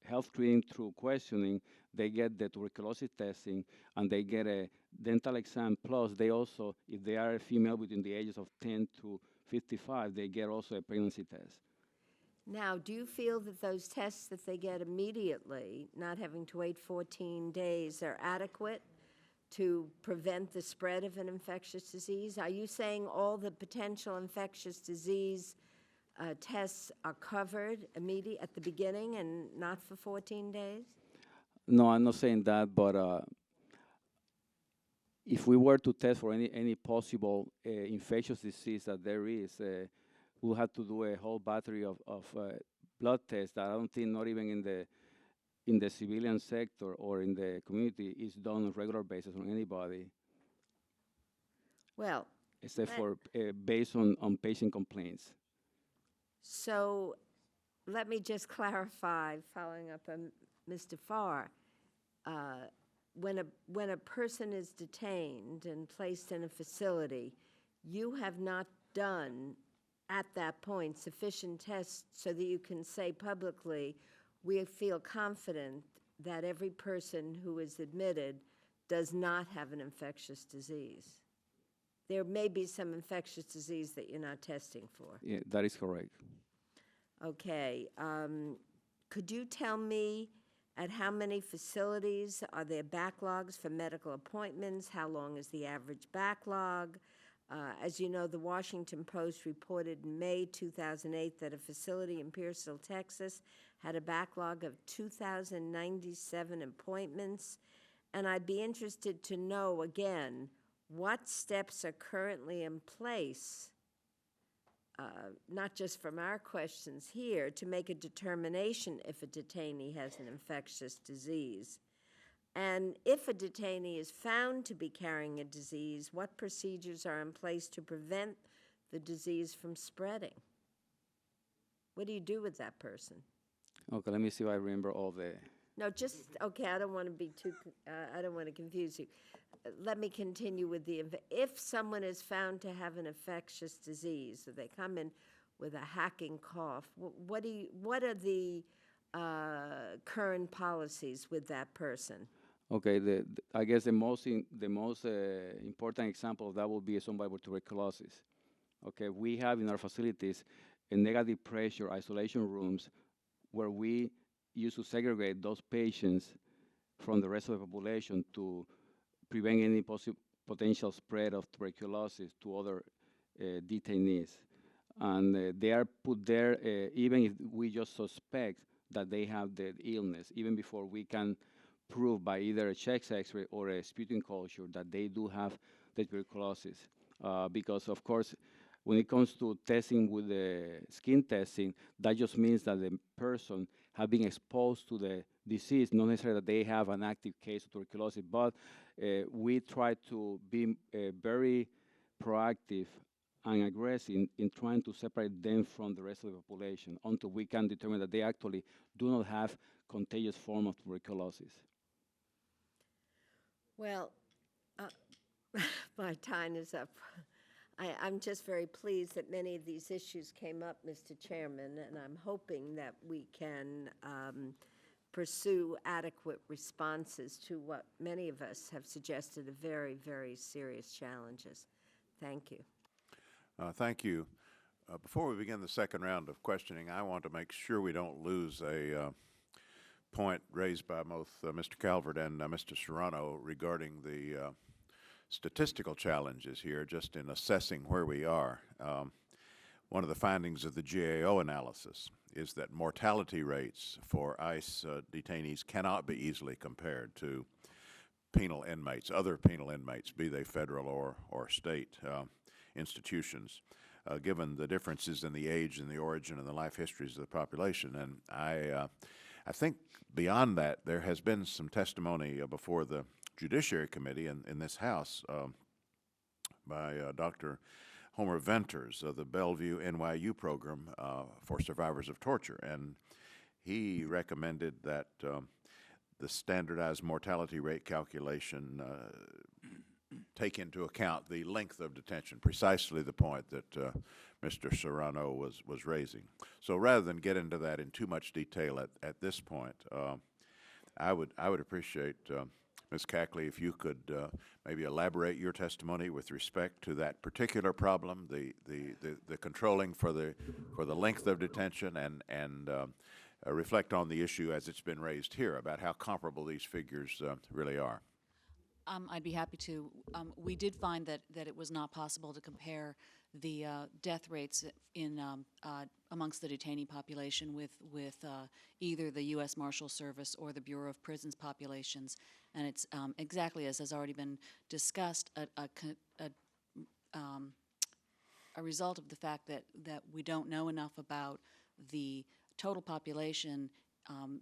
health screening through questioning. They get the tuberculosis testing, and they get a dental exam. Plus, they also, if they are a female between the ages of 10 to 55, they get also a pregnancy test. Now, do you feel that those tests that they get immediately, not having to wait 14 days, are adequate to prevent the spread of an infectious disease? Are you saying all the potential infectious disease tests are covered immediately at the beginning and not for 14 days? No, I'm not saying that, but if we were to test for any possible infectious disease that there is, we'll have to do a whole battery of blood tests that I don't think not even in the civilian sector or in the community is done on a regular basis on anybody. Well, except for based on patient complaints. so let me just clarify, following up on Mr. Farr. When a person is detained and placed in a facility, you have not done at that point sufficient tests so that you can say publicly, we feel confident that every person who is admitted does not have an infectious disease. There may be some infectious disease that you're not testing for. Yeah, that is correct. Okay. Could you tell me at how many facilities are there backlogs for medical appointments? How long is the average backlog? As you know, the Washington Post reported in May 2008 that a facility in Pearsall, Texas, had a backlog of 2,097 appointments. And I'd be interested to know, again, what steps are currently in place, not just from our questions here, to make a determination if a detainee has an infectious disease. And if a detainee is found to be carrying a disease, what procedures are in place to prevent the disease from spreading? What do you do with that person? Okay, let me see if I remember all the. No, just, okay, I don't want to be too, I don't want to confuse you. Let me continue with if someone is found to have an infectious disease, so they come in with a hacking cough, what are the current policies with that person? Okay, I guess the most important example of that will be somebody with tuberculosis. Okay, we have in our facilities a negative pressure isolation rooms where we used to segregate those patients from the rest of the population to prevent any potential spread of tuberculosis to other detainees. And they are put there even if we just suspect that they have the illness, even before we can prove by either a chest X-ray or a sputum culture that they do have the tuberculosis. Because, of course, when it comes to testing with the skin testing, that just means that the person has been exposed to the disease, not necessarily that they have an active case of tuberculosis, but we try to be very proactive and aggressive in trying to separate them from the rest of the population until we can determine that they actually do not have contagious form of tuberculosis. Well, my time is up. I'm just very pleased that many of these issues came up, Mr. Chairman, and I'm hoping that we can pursue adequate responses to what many of us have suggested are very, very serious challenges. Thank you. Thank you. Before we begin the second round of questioning, I want to make sure we don't lose a point raised by both Mr. Calvert and Mr. Serrano regarding the statistical challenges here, just in assessing where we are. One of the findings of the GAO analysis is that mortality rates for ICE detainees cannot be easily compared to penal inmates, other penal inmates, be they federal or state institutions, given the differences in the age and the origin and the life histories of the population. And I think beyond that, there has been some testimony before the Judiciary Committee in this House by Dr. Homer Venters of the Bellevue NYU program for survivors of torture. And he recommended that the standardized mortality rate calculation take into account the length of detention, precisely the point that Mr. Serrano was raising. So rather than get into that in too much detail at this point, I would appreciate, Ms. Cackley, if you could maybe elaborate your testimony with respect to that particular problem, the controlling for the length of detention, and reflect on the issue as it's been raised here about how comparable these figures really are. I'd be happy to. We did find that it was not possible to compare the death rates in amongst the detainee population with either the U.S. Marshal Service or the Bureau of Prisons populations, and it's exactly as has already been discussed, a result of the fact that we don't know enough about the total population,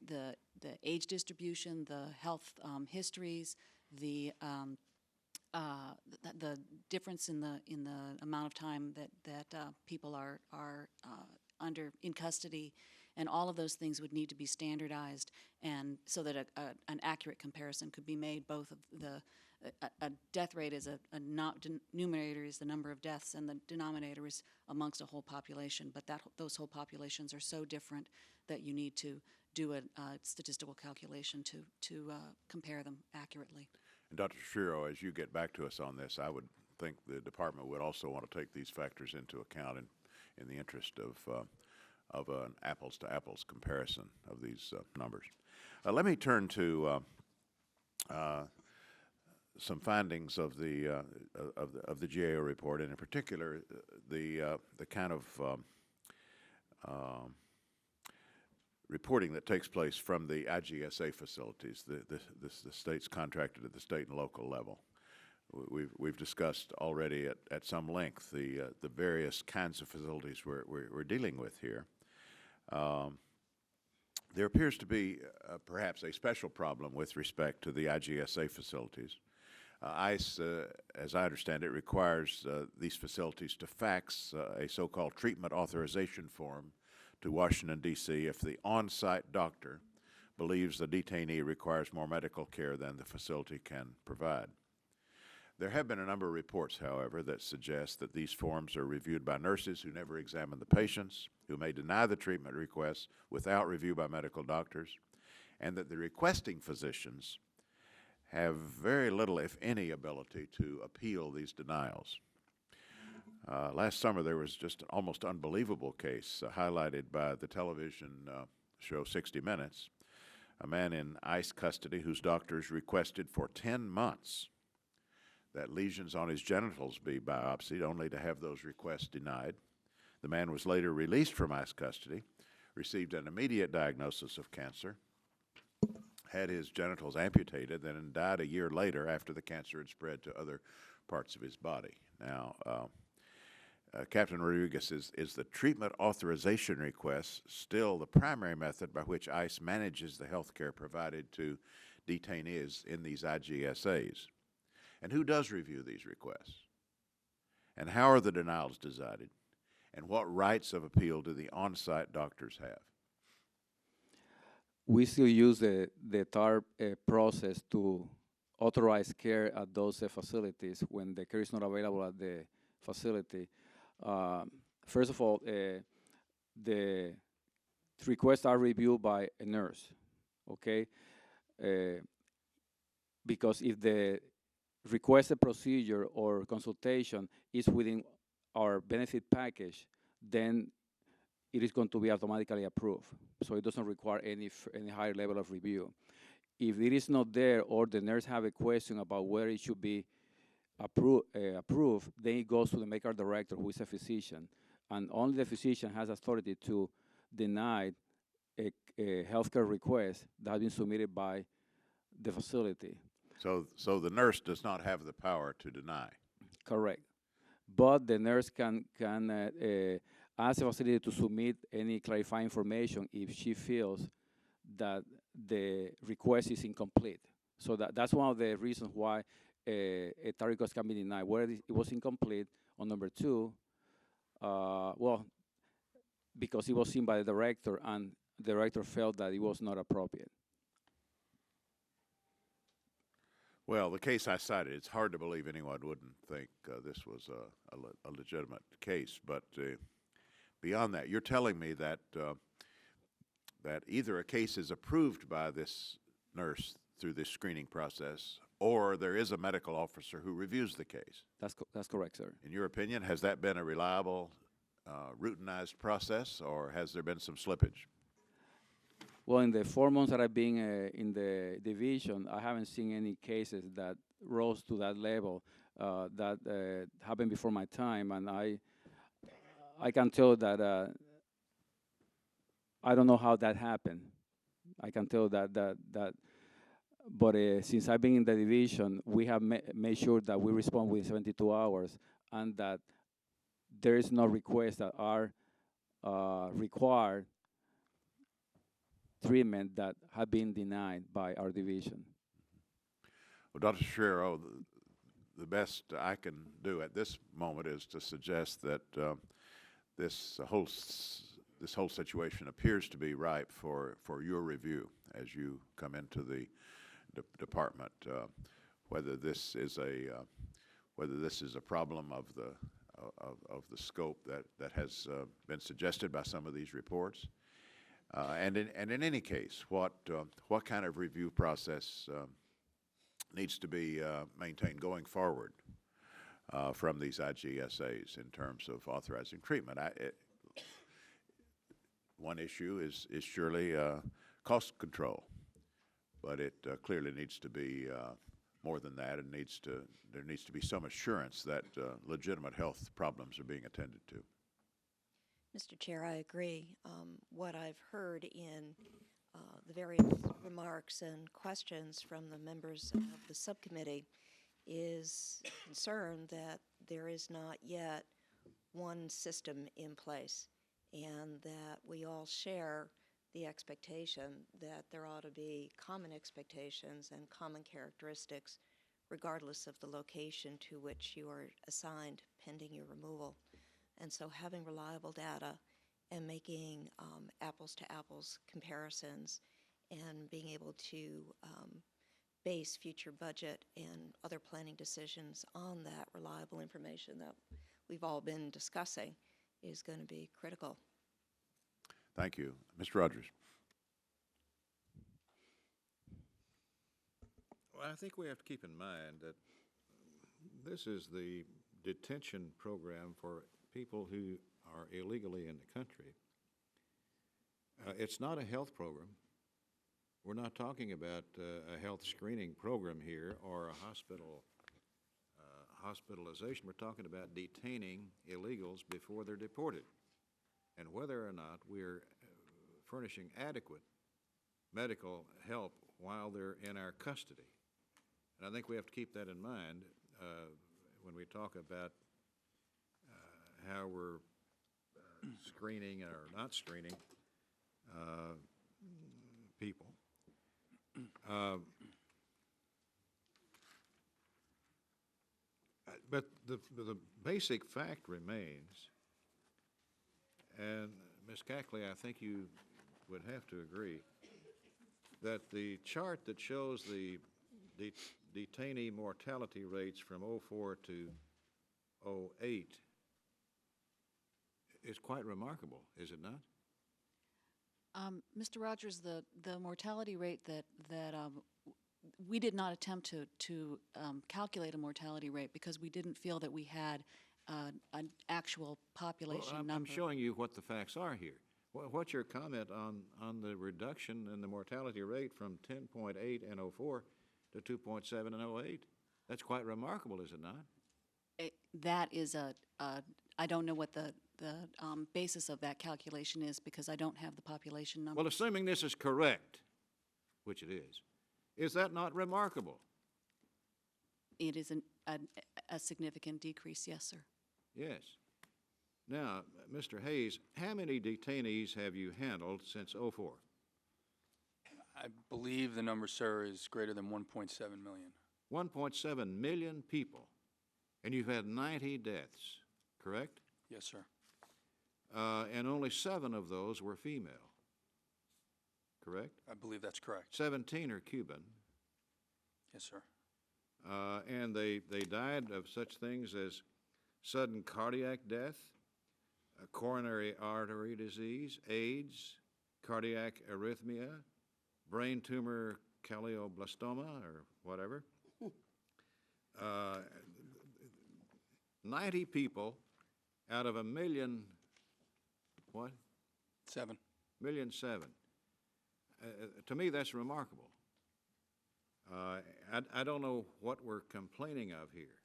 the age distribution, the health histories, the difference in the amount of time that people are in custody, and all of those things would need to be standardized, and so that an accurate comparison could be made. Both of a death rate is numerator is the number of deaths, and the denominator is amongst a whole population. But those whole populations are so different that you need to do a statistical calculation to compare them accurately. And Dr. Schirio, as you get back to us on this, I would think the department would also want to take these factors into account in the interest of an apples-to-apples comparison of these numbers. Let me turn to some findings of the GAO report, and in particular the kind of reporting that takes place from the IGSA facilities, the states contracted at the state and local level. We've discussed already at some length the various kinds of facilities we're dealing with here. There appears to be perhaps a special problem with respect to the IGSA facilities. ICE, as I understand it, requires these facilities to fax a so-called treatment authorization form to Washington, D.C. if the on-site doctor believes the detainee requires more medical care than the facility can provide. There have been a number of reports, however, that suggest that these forms are reviewed by nurses who never examine the patients, who may deny the treatment requests without review by medical doctors, and that the requesting physicians have very little, if any, ability to appeal these denials. Last summer, there was just an almost unbelievable case highlighted by the television show 60 Minutes, a man in ICE custody whose doctors requested for 10 months that lesions on his genitals be biopsied, only to have those requests denied. The man was later released from ICE custody, received an immediate diagnosis of cancer, had his genitals amputated, then died a year later after the cancer had spread to other parts of his body. Now, Captain Rodriguez, is the treatment authorization request still the primary method by which ICE manages the health care provided to detainees in these IGSAs? And who does review these requests? And how are the denials decided? And what rights of appeal do the on-site doctors have? We still use the TARP process to authorize care at those facilities when the care is not available at the facility. First of all, the requests are reviewed by a nurse, okay? Because if the requested procedure or consultation is within our benefit package, then it is going to be automatically approved. So it doesn't require any higher level of review. If it is not there or the nurse have a question about whether it should be approved, then it goes to the medical director, who is a physician. And only the physician has authority to deny a healthcare request that has been submitted by the facility. So the nurse does not have the power to deny. Correct. But the nurse can ask the facility to submit any clarifying information if she feels that the request is incomplete. So that's one of the reasons why a TARP request can be denied, whether it was incomplete, or number two, well, because it was seen by the director and the director felt that it was not appropriate. Well, the case I cited, it's hard to believe anyone wouldn't think this was a legitimate case. But beyond that, you're telling me that that either a case is approved by this nurse through this screening process, or there is a medical officer who reviews the case. That's correct, sir. In your opinion, has that been a reliable, routinized process, or has there been some slippage? Well, in the 4 months that I've been in the division, I haven't seen any cases that rose to that level that happened before my time, and I can tell that I don't know how that happened. I can tell that but since I've been in the division, we have made sure that we respond within 72 hours, and that there is no requests that are required treatment that have been denied by our division. Well, Dr. Schirio, the best I can do at this moment is to suggest that this whole situation appears to be ripe for your review as you come into the department. Whether this is a problem of the scope that has been suggested by some of these reports. And in any case, what kind of review process needs to be maintained going forward from these IGSAs in terms of authorizing treatment? One issue is surely cost control, but it clearly needs to be more than that. There needs to be some assurance that legitimate health problems are being attended to. Mr. Chair, I agree. What I've heard in the various remarks and questions from the members of the subcommittee is concern that there is not yet one system in place, and that we all share the expectation that there ought to be common expectations and common characteristics regardless of the location to which you are assigned pending your removal. And so having reliable data and making apples-to-apples comparisons and being able to base future budget and other planning decisions on that reliable information that we've all been discussing is going to be critical. Thank you. Mr. Rogers. Well, I think we have to keep in mind that this is the detention program for people who are illegally in the country. It's not a health program. We're not talking about a health screening program here or a hospitalization. We're talking about detaining illegals before they're deported, and whether or not we're furnishing adequate medical help while they're in our custody. And I think we have to keep that in mind when we talk about how we're screening or not screening people. But the basic fact remains, and Ms. Cackley, I think you would have to agree, that the chart that shows the detainee mortality rates from '04 to '08 is quite remarkable, is it not? Mr. Rogers, the mortality rate that we did not attempt to calculate a mortality rate because we didn't feel that we had an actual population I'm number. showing you what the facts are here. What's your comment on the reduction in the mortality rate from 10.8 in '04 to 2.7 in '08? That's quite remarkable, is it not? That is I don't know what the basis of that calculation is because I don't have the population number. Well, assuming this is correct, which it is that not remarkable? It is a significant decrease, yes, sir. Yes. Now, Mr. Hayes, how many detainees have you handled since '04? I believe the number, sir, is greater than 1.7 million. 1.7 million people, and you've had 90 deaths, correct? Yes, sir. And only 7 of those were female, correct? I believe that's correct. 17 are Cuban. Yes, sir. And they died of such things as sudden cardiac death, coronary artery disease, AIDS, cardiac arrhythmia, brain tumor glioblastoma, or whatever. 90 people out of 1 million, what? 7. 1,000,007. To me, that's remarkable. I don't know what we're complaining of here.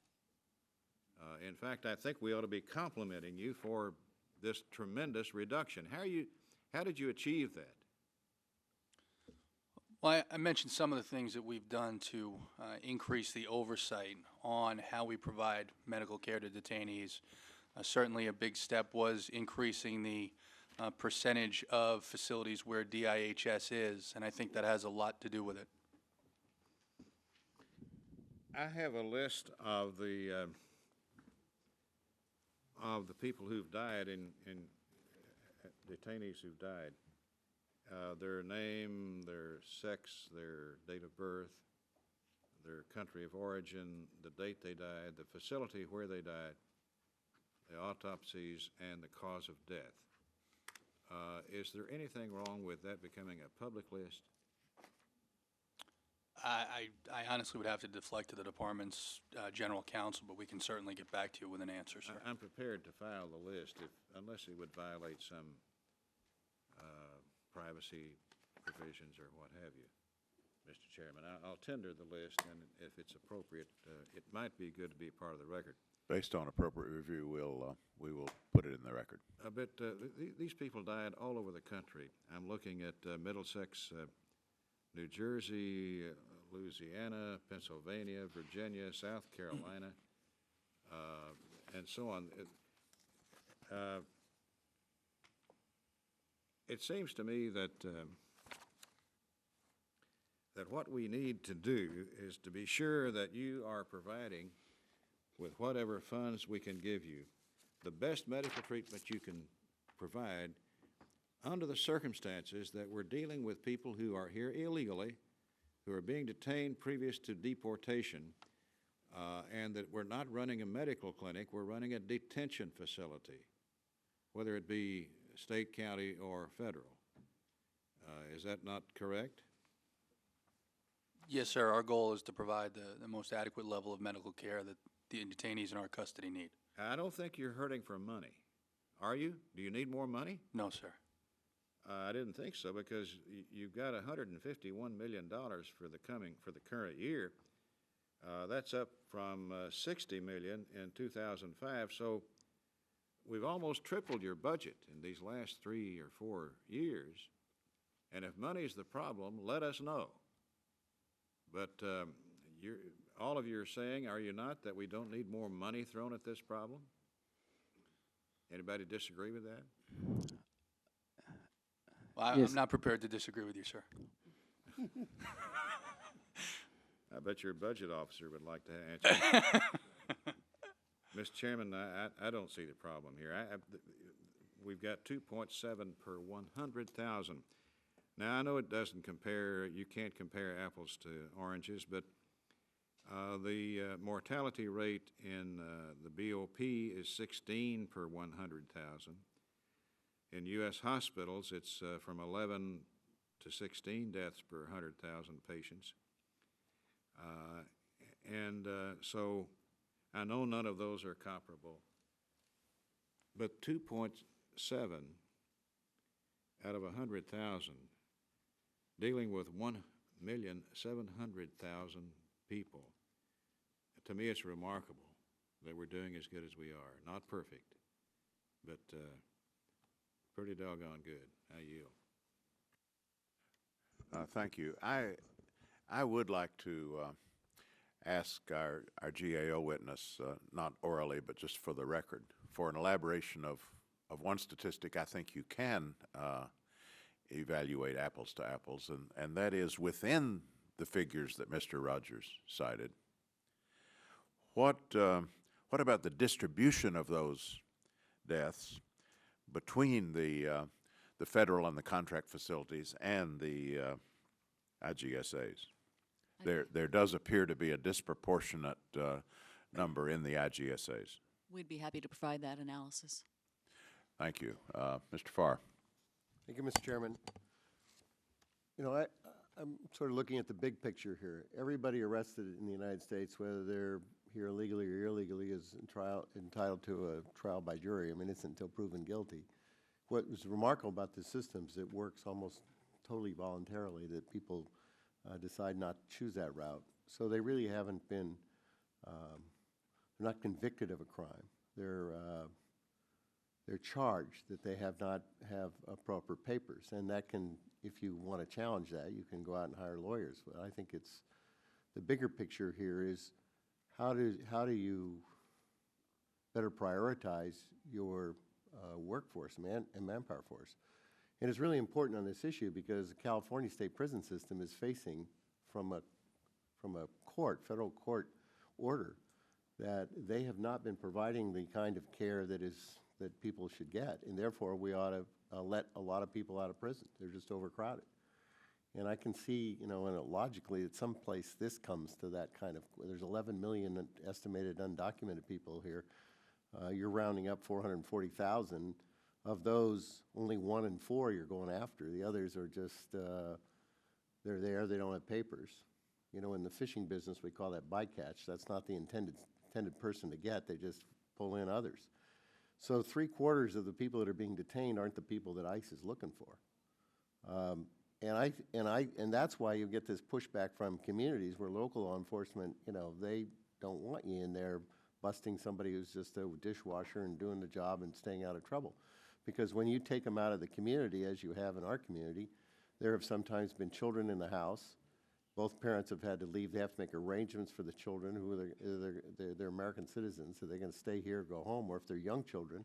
In fact, I think we ought to be complimenting you for this tremendous reduction. How did you achieve that? Well, I mentioned some of the things that we've done to increase the oversight on how we provide medical care to detainees. Certainly a big step was increasing the percentage of facilities where DIHS is, and I think that has a lot to do with it. I have a list of the people who've died in detainees who've died. Their name, their sex, their date of birth, their country of origin, the date they died, the facility where they died, the autopsies, and the cause of death. Is there anything wrong with that becoming a public list? I honestly would have to deflect to the department's general counsel, but we can certainly get back to you with an answer, sir. I'm prepared to file the list unless it would violate some privacy provisions or what have you, Mr. Chairman. I'll tender the list, and if it's appropriate, it might be good to be part of the record. Based on appropriate review, we will put it in the record. But these people died all over the country. I'm looking at Middlesex, New Jersey, Louisiana, Pennsylvania, Virginia, South Carolina, and so on. It seems to me that what we need to do is to be sure that you are providing, with whatever funds we can give you, the best medical treatment you can provide under the circumstances that we're dealing with people who are here illegally, who are being detained previous to deportation, and that we're not running a medical clinic, we're running a detention facility, whether it be state, county, or federal. Is that not correct? Yes, sir. Our goal is to provide the most adequate level of medical care that the detainees in our custody need. I don't think you're hurting for money. Are you? Do you need more money? No, sir. I didn't think so, because you've got $151 million for the current year. That's up from $60 million in 2005. So we've almost tripled your budget in these last 3 or 4 years. And if money's the problem, let us know. But all of you are saying, are you not, that we don't need more money thrown at this problem? Anybody disagree with that? Well, Yes. I'm not prepared to disagree with you, sir. I bet your budget officer would like to answer. Mr. Chairman, I don't see the problem here. We've got 2.7 per 100,000. Now, I know it doesn't compare, you can't compare apples to oranges, but the mortality rate in the BOP is 16 per 100,000. In U.S. hospitals, it's from 11 to 16 deaths per 100,000 patients. So I know none of those are comparable, but 2.7 out of 100,000, dealing with 1,700,000 people, to me it's remarkable that we're doing as good as we are. Not perfect, but pretty doggone good. I yield. Thank you. I would like to ask our GAO witness, not orally, but just for the record, for an elaboration of one statistic I think you can evaluate apples to apples, and that is within the figures that Mr. Rogers cited. What about the distribution of those deaths between the federal and the contract facilities and the IGSAs? There does appear to be a disproportionate number in the IGSAs. We'd be happy to provide that analysis. Thank you. Mr. Farr. Thank you, Mr. Chairman. You know, I'm sort of looking at the big picture here. Everybody arrested in the United States, whether they're here illegally or illegally, is entitled to a trial by jury. I mean, it's until proven guilty. What was remarkable about this system is it works almost totally voluntarily, that people decide not to choose that route. So they really haven't been, they're not convicted of a crime. They're charged that they have not have proper papers, and that can, if you want to challenge that, you can go out and hire lawyers. But I think it's, the bigger picture here is how do you better prioritize your workforce and manpower force? And it's really important on this issue because the California state prison system is facing from a federal court order that they have not been providing the kind of care that people should get, and therefore we ought to let a lot of people out of prison. They're just overcrowded. And I can see, you know, logically at some place this comes to that kind of, there's 11 million estimated undocumented people here. You're rounding up 440,000. Of those, only 1 in 4 you're going after. The others are just, they're there, they don't have papers. You know, in the fishing business, we call that bycatch. That's not the intended person to get. They just pull in others. So 3/4 of the people that are being detained aren't the people that ICE is looking for. And that's why you get this pushback from communities where local law enforcement, you know, they don't want you in there busting somebody who's just a dishwasher and doing the job and staying out of trouble. Because when you take them out of the community, as you have in our community, there have sometimes been children in the house. Both parents have had to leave. They have to make arrangements for the children who they're American citizens, so they're going to stay here, go home, or if they're young children.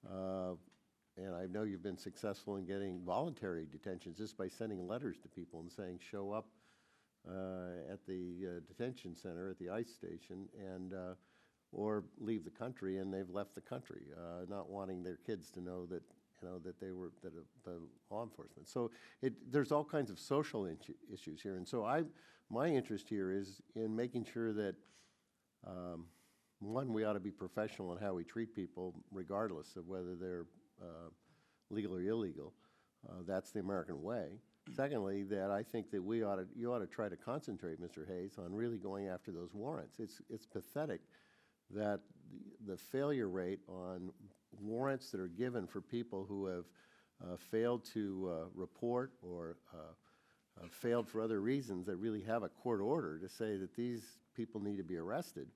And I know you've been successful in getting voluntary detentions just by sending letters to people and saying, show up at the detention center at the ICE station and or leave the country, and they've left the country, not wanting their kids to know that, you know, that they were the law enforcement. So there's all kinds of social issues here, and so my interest here is in making sure that one, we ought to be professional in how we treat people, regardless of whether they're legal or illegal. That's the American way. Secondly, that I think that you ought to try to concentrate, Mr. Hayes, on really going after those warrants. It's pathetic that the failure rate on warrants that are given for people who have failed to report or failed for other reasons that really have a court order to say that these people need to be arrested,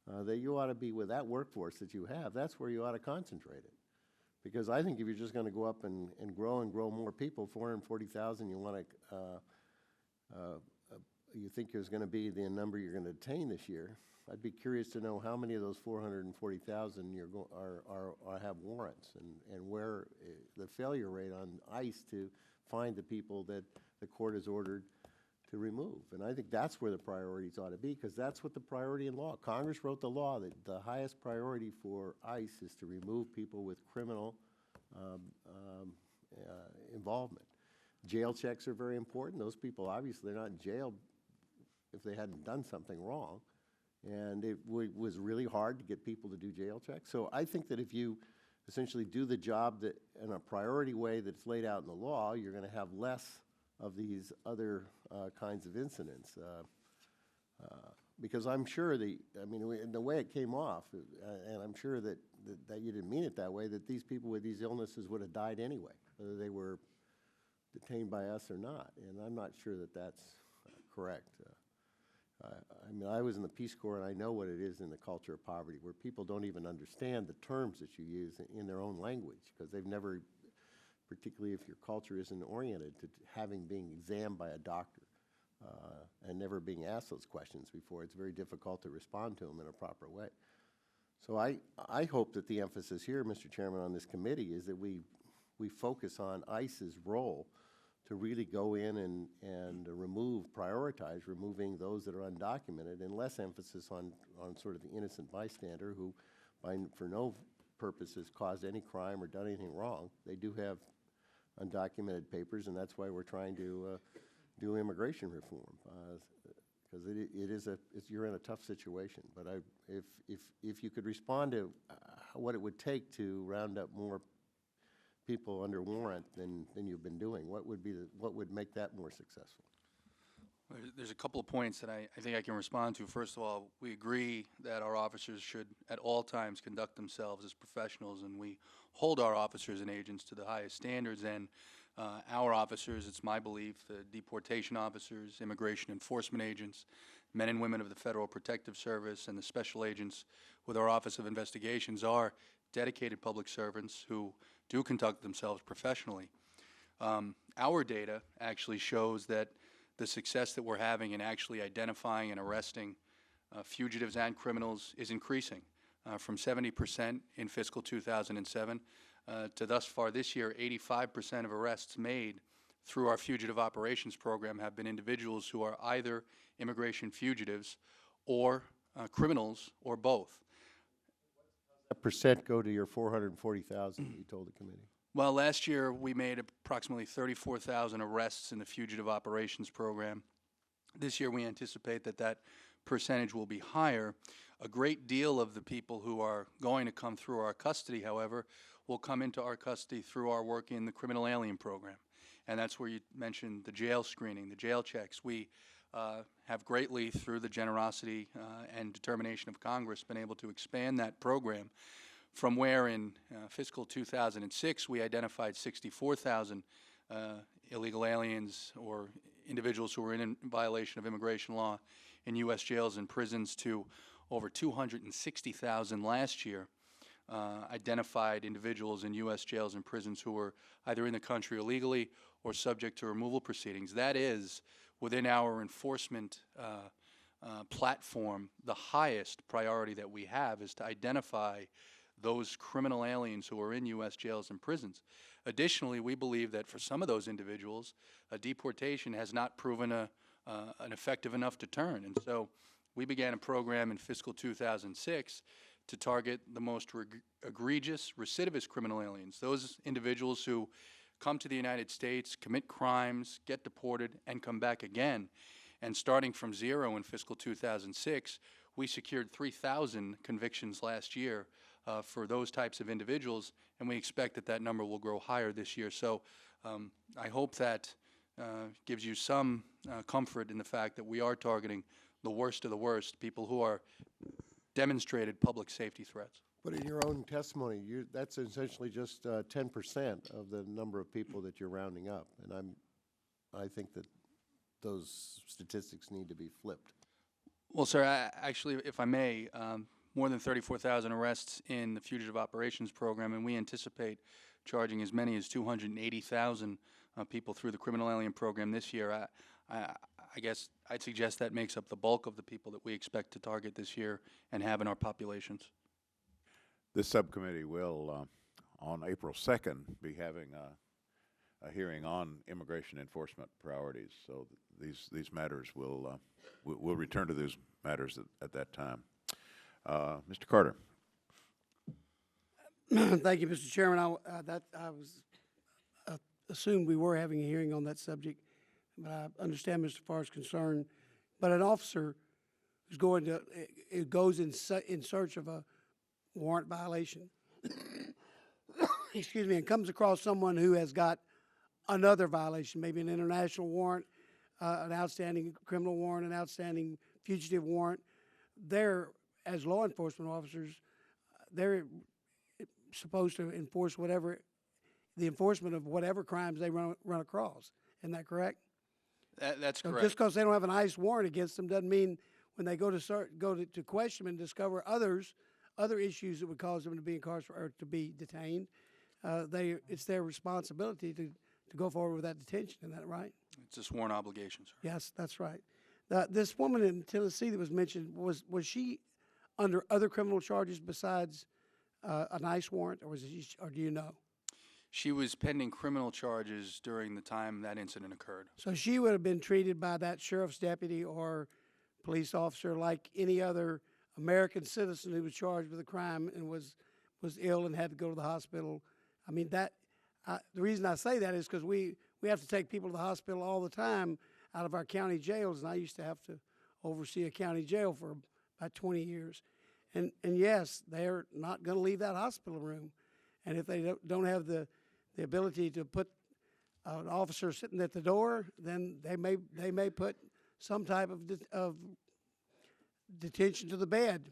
that you ought to be with that workforce that you have. That's where you ought to concentrate it. Because I think if you're just going to go up and grow more people, 440,000, you want to, you think there's going to be the number you're going to detain this year. I'd be curious to know how many of those 440,000 have warrants, and where the failure rate on ICE to find the people that the court has ordered to remove. And I think that's where the priorities ought to be, because that's what the priority in law. Congress wrote the law that the highest priority for ICE is to remove people with criminal involvement. Jail checks are very important. Those people, obviously, they're not in jail if they hadn't done something wrong. And it was really hard to get people to do jail checks. So I think that if you essentially do the job that in a priority way that's laid out in the law, you're going to have less of these other kinds of incidents. Because I'm sure the way it came off, and I'm sure that you didn't mean it that way, that these people with these illnesses would have died anyway, whether they were detained by us or not. And I'm not sure that that's correct. I was in the Peace Corps, and I know what it is in the culture of poverty, where people don't even understand the terms that you use in their own language, because they've never, particularly if your culture isn't oriented to being examined by a doctor and never being asked those questions before, it's very difficult to respond to them in a proper way. So I hope that the emphasis here, Mr. Chairman, on this committee is that we focus on ICE's role to really go in and prioritize removing those that are undocumented, and less emphasis on sort of the innocent bystander who, for no purpose, has caused any crime or done anything wrong. They do have undocumented papers, and that's why we're trying to do immigration reform, because you're in a tough situation. But if you could respond to what it would take to round up more people under warrant than you've been doing, what would make that more successful? There's a couple of points that I think I can respond to. First of all, we agree that our officers should at all times conduct themselves as professionals, and we hold our officers and agents to the highest standards. And our officers, it's my belief, the deportation officers, immigration enforcement agents, men and women of the Federal Protective Service, and the special agents with our Office of Investigations are dedicated public servants who do conduct themselves professionally. Our data actually shows that the success that we're having in actually identifying and arresting fugitives and criminals is increasing from 70% in fiscal 2007 to thus far this year. 85% of arrests made through our fugitive operations program have been individuals who are either immigration fugitives or criminals or both. What percent go to your 440,000 you told the committee? Well, last year we made approximately 34,000 arrests in the fugitive operations program. This year we anticipate that percentage will be higher. A great deal of the people who are going to come through our custody, however, will come into our custody through our work in the criminal alien program. And that's where you mentioned the jail screening, the jail checks. We have greatly, through the generosity and determination of Congress, been able to expand that program from where in fiscal 2006 we identified 64,000 illegal aliens or individuals who were in violation of immigration law in U.S. jails and prisons to over 260,000 last year. Identified individuals in U.S. jails and prisons who were either in the country illegally or subject to removal proceedings. That is, within our enforcement platform, the highest priority that we have is to identify those criminal aliens who are in U.S. jails and prisons. Additionally, we believe that for some of those individuals, a deportation has not proven an effective enough deterrent. And so we began a program in fiscal 2006 to target the most egregious recidivist criminal aliens, those individuals who come to the United States, commit crimes, get deported, and come back again. And starting from zero in fiscal 2006, we secured 3,000 convictions last year for those types of individuals, and we expect that number will grow higher this year. So I hope that gives you some comfort in the fact that we are targeting the worst of the worst, people who are demonstrated public safety threats. But in your own testimony, that's essentially just 10% of the number of people that you're rounding up, and I think that those statistics need to be flipped. Well, sir, actually, if I may, more than 34,000 arrests in the Fugitive Operations Program, and we anticipate charging as many as 280,000 people through the Criminal Alien Program this year. I guess I'd suggest that makes up the bulk of the people that we expect to target this year and have in our populations. This subcommittee will, on April 2nd, be having a hearing on immigration enforcement priorities. So these matters will we'll return to those matters at that time. Mr. Carter. Thank you, Mr. Chairman. I was assumed we were having a hearing on that subject, but I understand Mr. Farr's concern. But an officer who's going to it goes in search of a warrant violation, excuse me, and comes across someone who has got another violation, maybe an international warrant, an outstanding criminal warrant, an outstanding fugitive warrant. They're, as law enforcement officers, they're supposed to enforce the enforcement of whatever crimes they run across. Isn't that correct? That's So correct. just because they don't have an ICE warrant against them doesn't mean when they go to question them and discover other issues that would cause them to be incarcerated or to be detained, it's their responsibility to go forward with that detention. Isn't that right? It's a sworn obligation, sir. Yes, that's right. This woman in Tennessee that was mentioned, was she under other criminal charges besides an ICE warrant, or or do you know? She was pending criminal charges during the time that incident occurred. So she would have been treated by that sheriff's deputy or police officer like any other American citizen who was charged with a crime and was ill and had to go to the hospital. I mean, the reason I say that is because we have to take people to the hospital all the time out of our county jails, and I used to have to oversee a county jail for about 20 years. And yes, they're not going to leave that hospital room. And if they don't have the ability to put an officer sitting at the door, then they may put some type of detention to the bed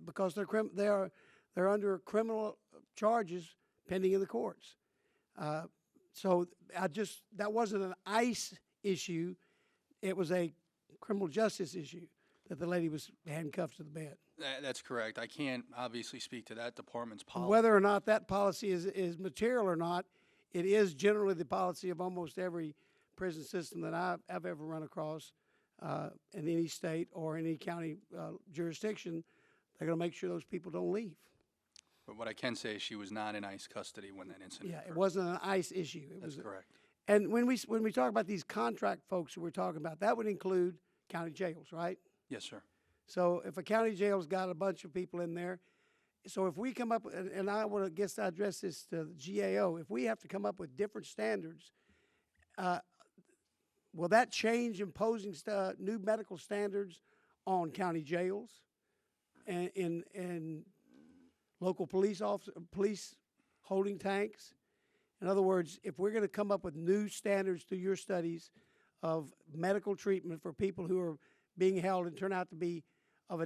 because they're under criminal charges pending in the courts. So that wasn't an ICE issue; it was a criminal justice issue that the lady was handcuffed to the bed. That's correct. I can't obviously speak to that department's policy. Whether or not that policy is material or not, it is generally the policy of almost every prison system that I've ever run across in any state or any county jurisdiction. They're going to make sure those people don't leave. But what I can say is she was not in ICE custody when that incident occurred. It wasn't an ICE issue. That's correct. And when we talk about these contract folks that we're talking about, that would include county jails, right? Yes, sir. So if a county jail's got a bunch of people in there, so if we come up, and I want to address this to the GAO, if we have to come up with different standards, will that change imposing new medical standards on county jails and local police holding tanks? In other words, if we're going to come up with new standards through your studies of medical treatment for people who are being held and turn out to be of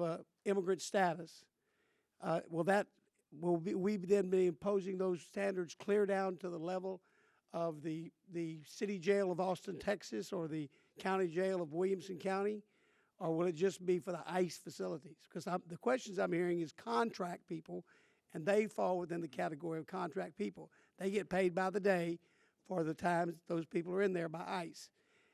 a immigrant status, will we then be imposing those standards clear down to the level of the city jail of Austin, Texas, or the county jail of Williamson County, or will it just be for the ICE facilities? Because the questions I'm hearing is contract people, and they fall within the category of contract people. They get paid by the day for the times those people are in there by ICE.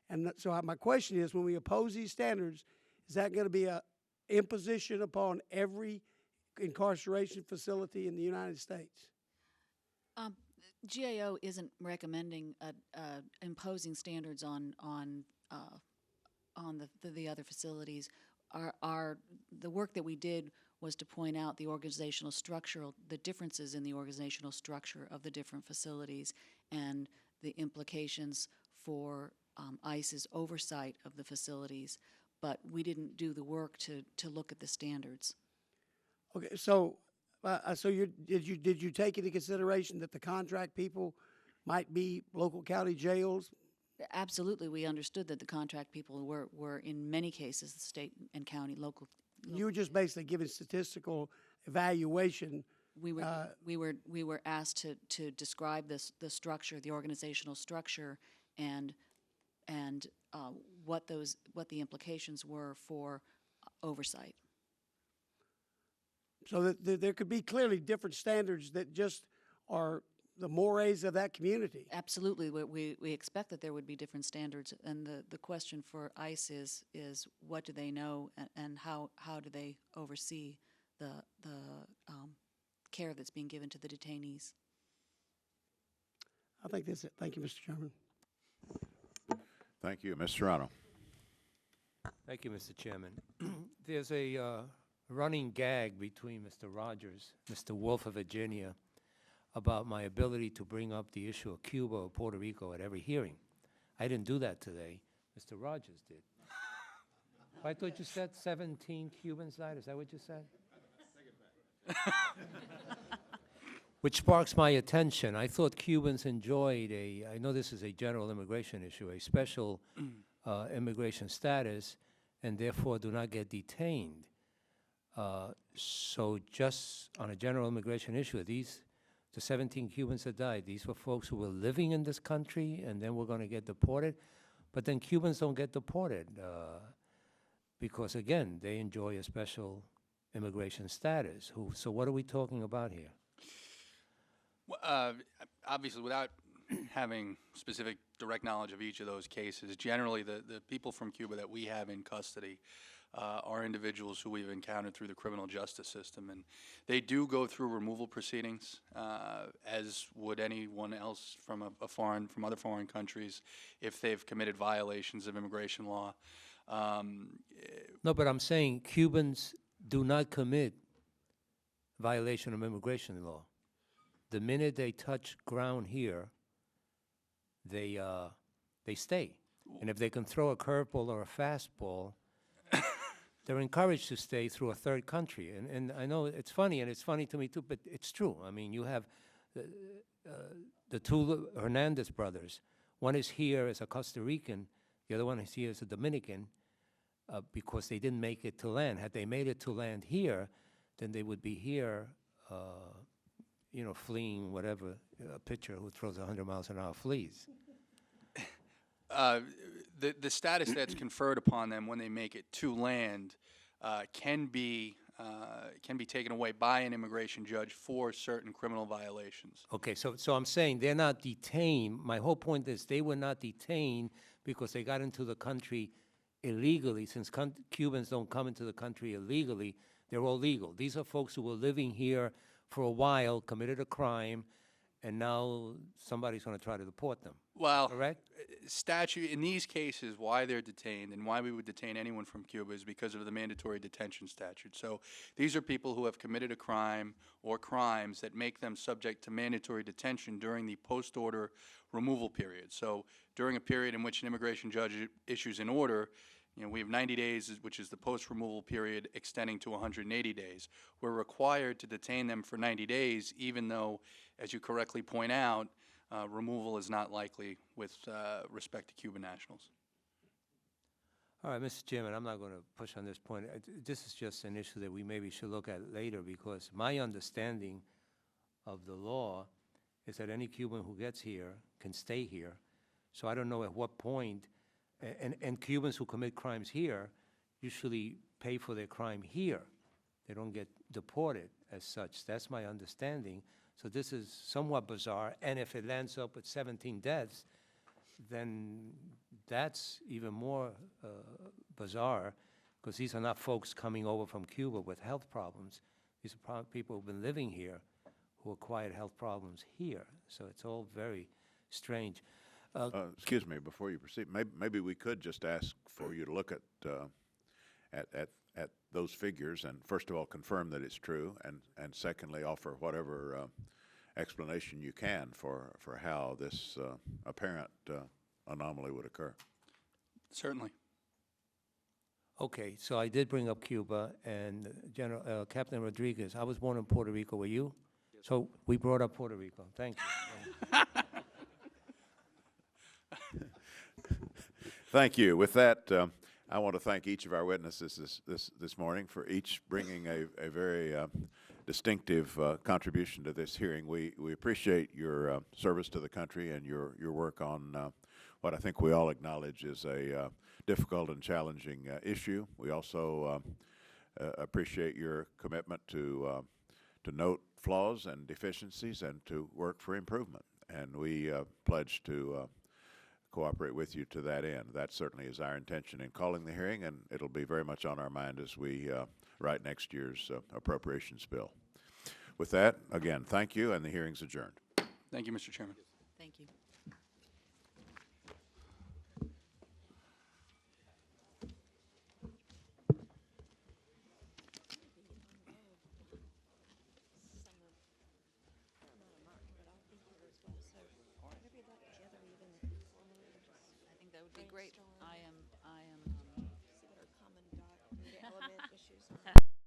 And so my question is, when we oppose these standards, is that going to be an imposition upon every incarceration facility in the United States? GAO isn't recommending imposing standards on the other facilities. The work that we did was to point out the differences in the organizational structure of the different facilities and the implications for ICE's oversight of the facilities, but we didn't do the work to look at the standards. Okay, so did you take into consideration that the contract people might be local county jails? Absolutely, we understood that the contract people were in many cases the state and county local. You were just basically giving statistical evaluation. We were asked to describe the structure, the organizational structure, and what the implications were for oversight. So that there could be clearly different standards that just are the mores of that community. Absolutely, we expect that there would be different standards, and the question for ICE is what do they know and how do they oversee the care that's being given to the detainees. I think that's it. Thank you, Mr. Chairman. Thank you. Ms. Serrano. Thank you, Mr. Chairman. There's a running gag between Mr. Rogers, Mr. Wolf of Virginia, about my ability to bring up the issue of Cuba or Puerto Rico at every hearing. I didn't do that today. Mr. Rogers did. I thought you said 17 Cubans died. Is that what you said? Which sparks my attention. I thought Cubans enjoyed I know this is a general immigration issue, a special immigration status, and therefore do not get detained. So just on a general immigration issue, the 17 Cubans that died, these were folks who were living in this country and then were going to get deported. But then Cubans don't get deported because, again, they enjoy a special immigration status. So what are we talking about here? Obviously, without having specific direct knowledge of each of those cases, generally the people from Cuba that we have in custody are individuals who we've encountered through the criminal justice system, and they do go through removal proceedings, as would anyone else from from other foreign countries, if they've committed violations of immigration law. No, but I'm saying Cubans do not commit violation of immigration law. The minute they touch ground here, they stay. And if they can throw a curveball or a fastball, they're encouraged to stay through a third country. And I know it's funny, and it's funny to me too, but it's true. I mean, you have the two Hernandez brothers. One is here as a Costa Rican, the other one is here as a Dominican, because they didn't make it to land. Had they made it to land here, then they would be here, fleeing whatever a pitcher who throws 100 miles an hour flees. The status that's conferred upon them when they make it to land can be taken away by an immigration judge for certain criminal violations. Okay, so I'm saying they're not detained. My whole point is they were not detained because they got into the country illegally. Since Cubans don't come into the country illegally, they're all legal. These are folks who were living here for a while, committed a crime, and now somebody's going to try to deport them. Well, correct? Statute in these cases, why they're detained and why we would detain anyone from Cuba is because of the mandatory detention statute. So these are people who have committed a crime or crimes that make them subject to mandatory detention during the post-order removal period. So during a period in which an immigration judge issues an order, we have 90 days, which is the post-removal period, extending to 180 days. We're required to detain them for 90 days, even though, as you correctly point out, removal is not likely with respect to Cuban nationals. All right, Mr. Chairman, I'm not going to push on this point. This is just an issue that we maybe should look at later, because my understanding of the law is that any Cuban who gets here can stay here. So I don't know at what point, and Cubans who commit crimes here usually pay for their crime here. They don't get deported as such. That's my understanding. So this is somewhat bizarre, and if it lands up with 17 deaths, then that's even more bizarre, because these are not folks coming over from Cuba with health problems. These are people who've been living here who acquired health problems here. So it's all very strange. Excuse me, before you proceed, maybe we could just ask for you to look at those figures, and first of all confirm that it's true, and secondly offer whatever explanation you can for how this apparent anomaly would occur. Certainly. Okay, so I did bring up Cuba, and Captain Rodriguez, I was born in Puerto Rico. Were you? Yes. So we brought up Puerto Rico. Thank you. Thank you. With that, I want to thank each of our witnesses this morning for each bringing a very distinctive contribution to this hearing. We appreciate your service to the country and your work on what I think we all acknowledge is a difficult and challenging issue. We also appreciate your commitment to note flaws and deficiencies and to work for improvement. And we pledge to cooperate with you to that end. That certainly is our intention in calling the hearing, and it'll be very much on our mind as we write next year's appropriations bill. With that, again, thank you, and the hearing's adjourned. Thank you, Mr. Chairman. Thank you. I think that would be great. I am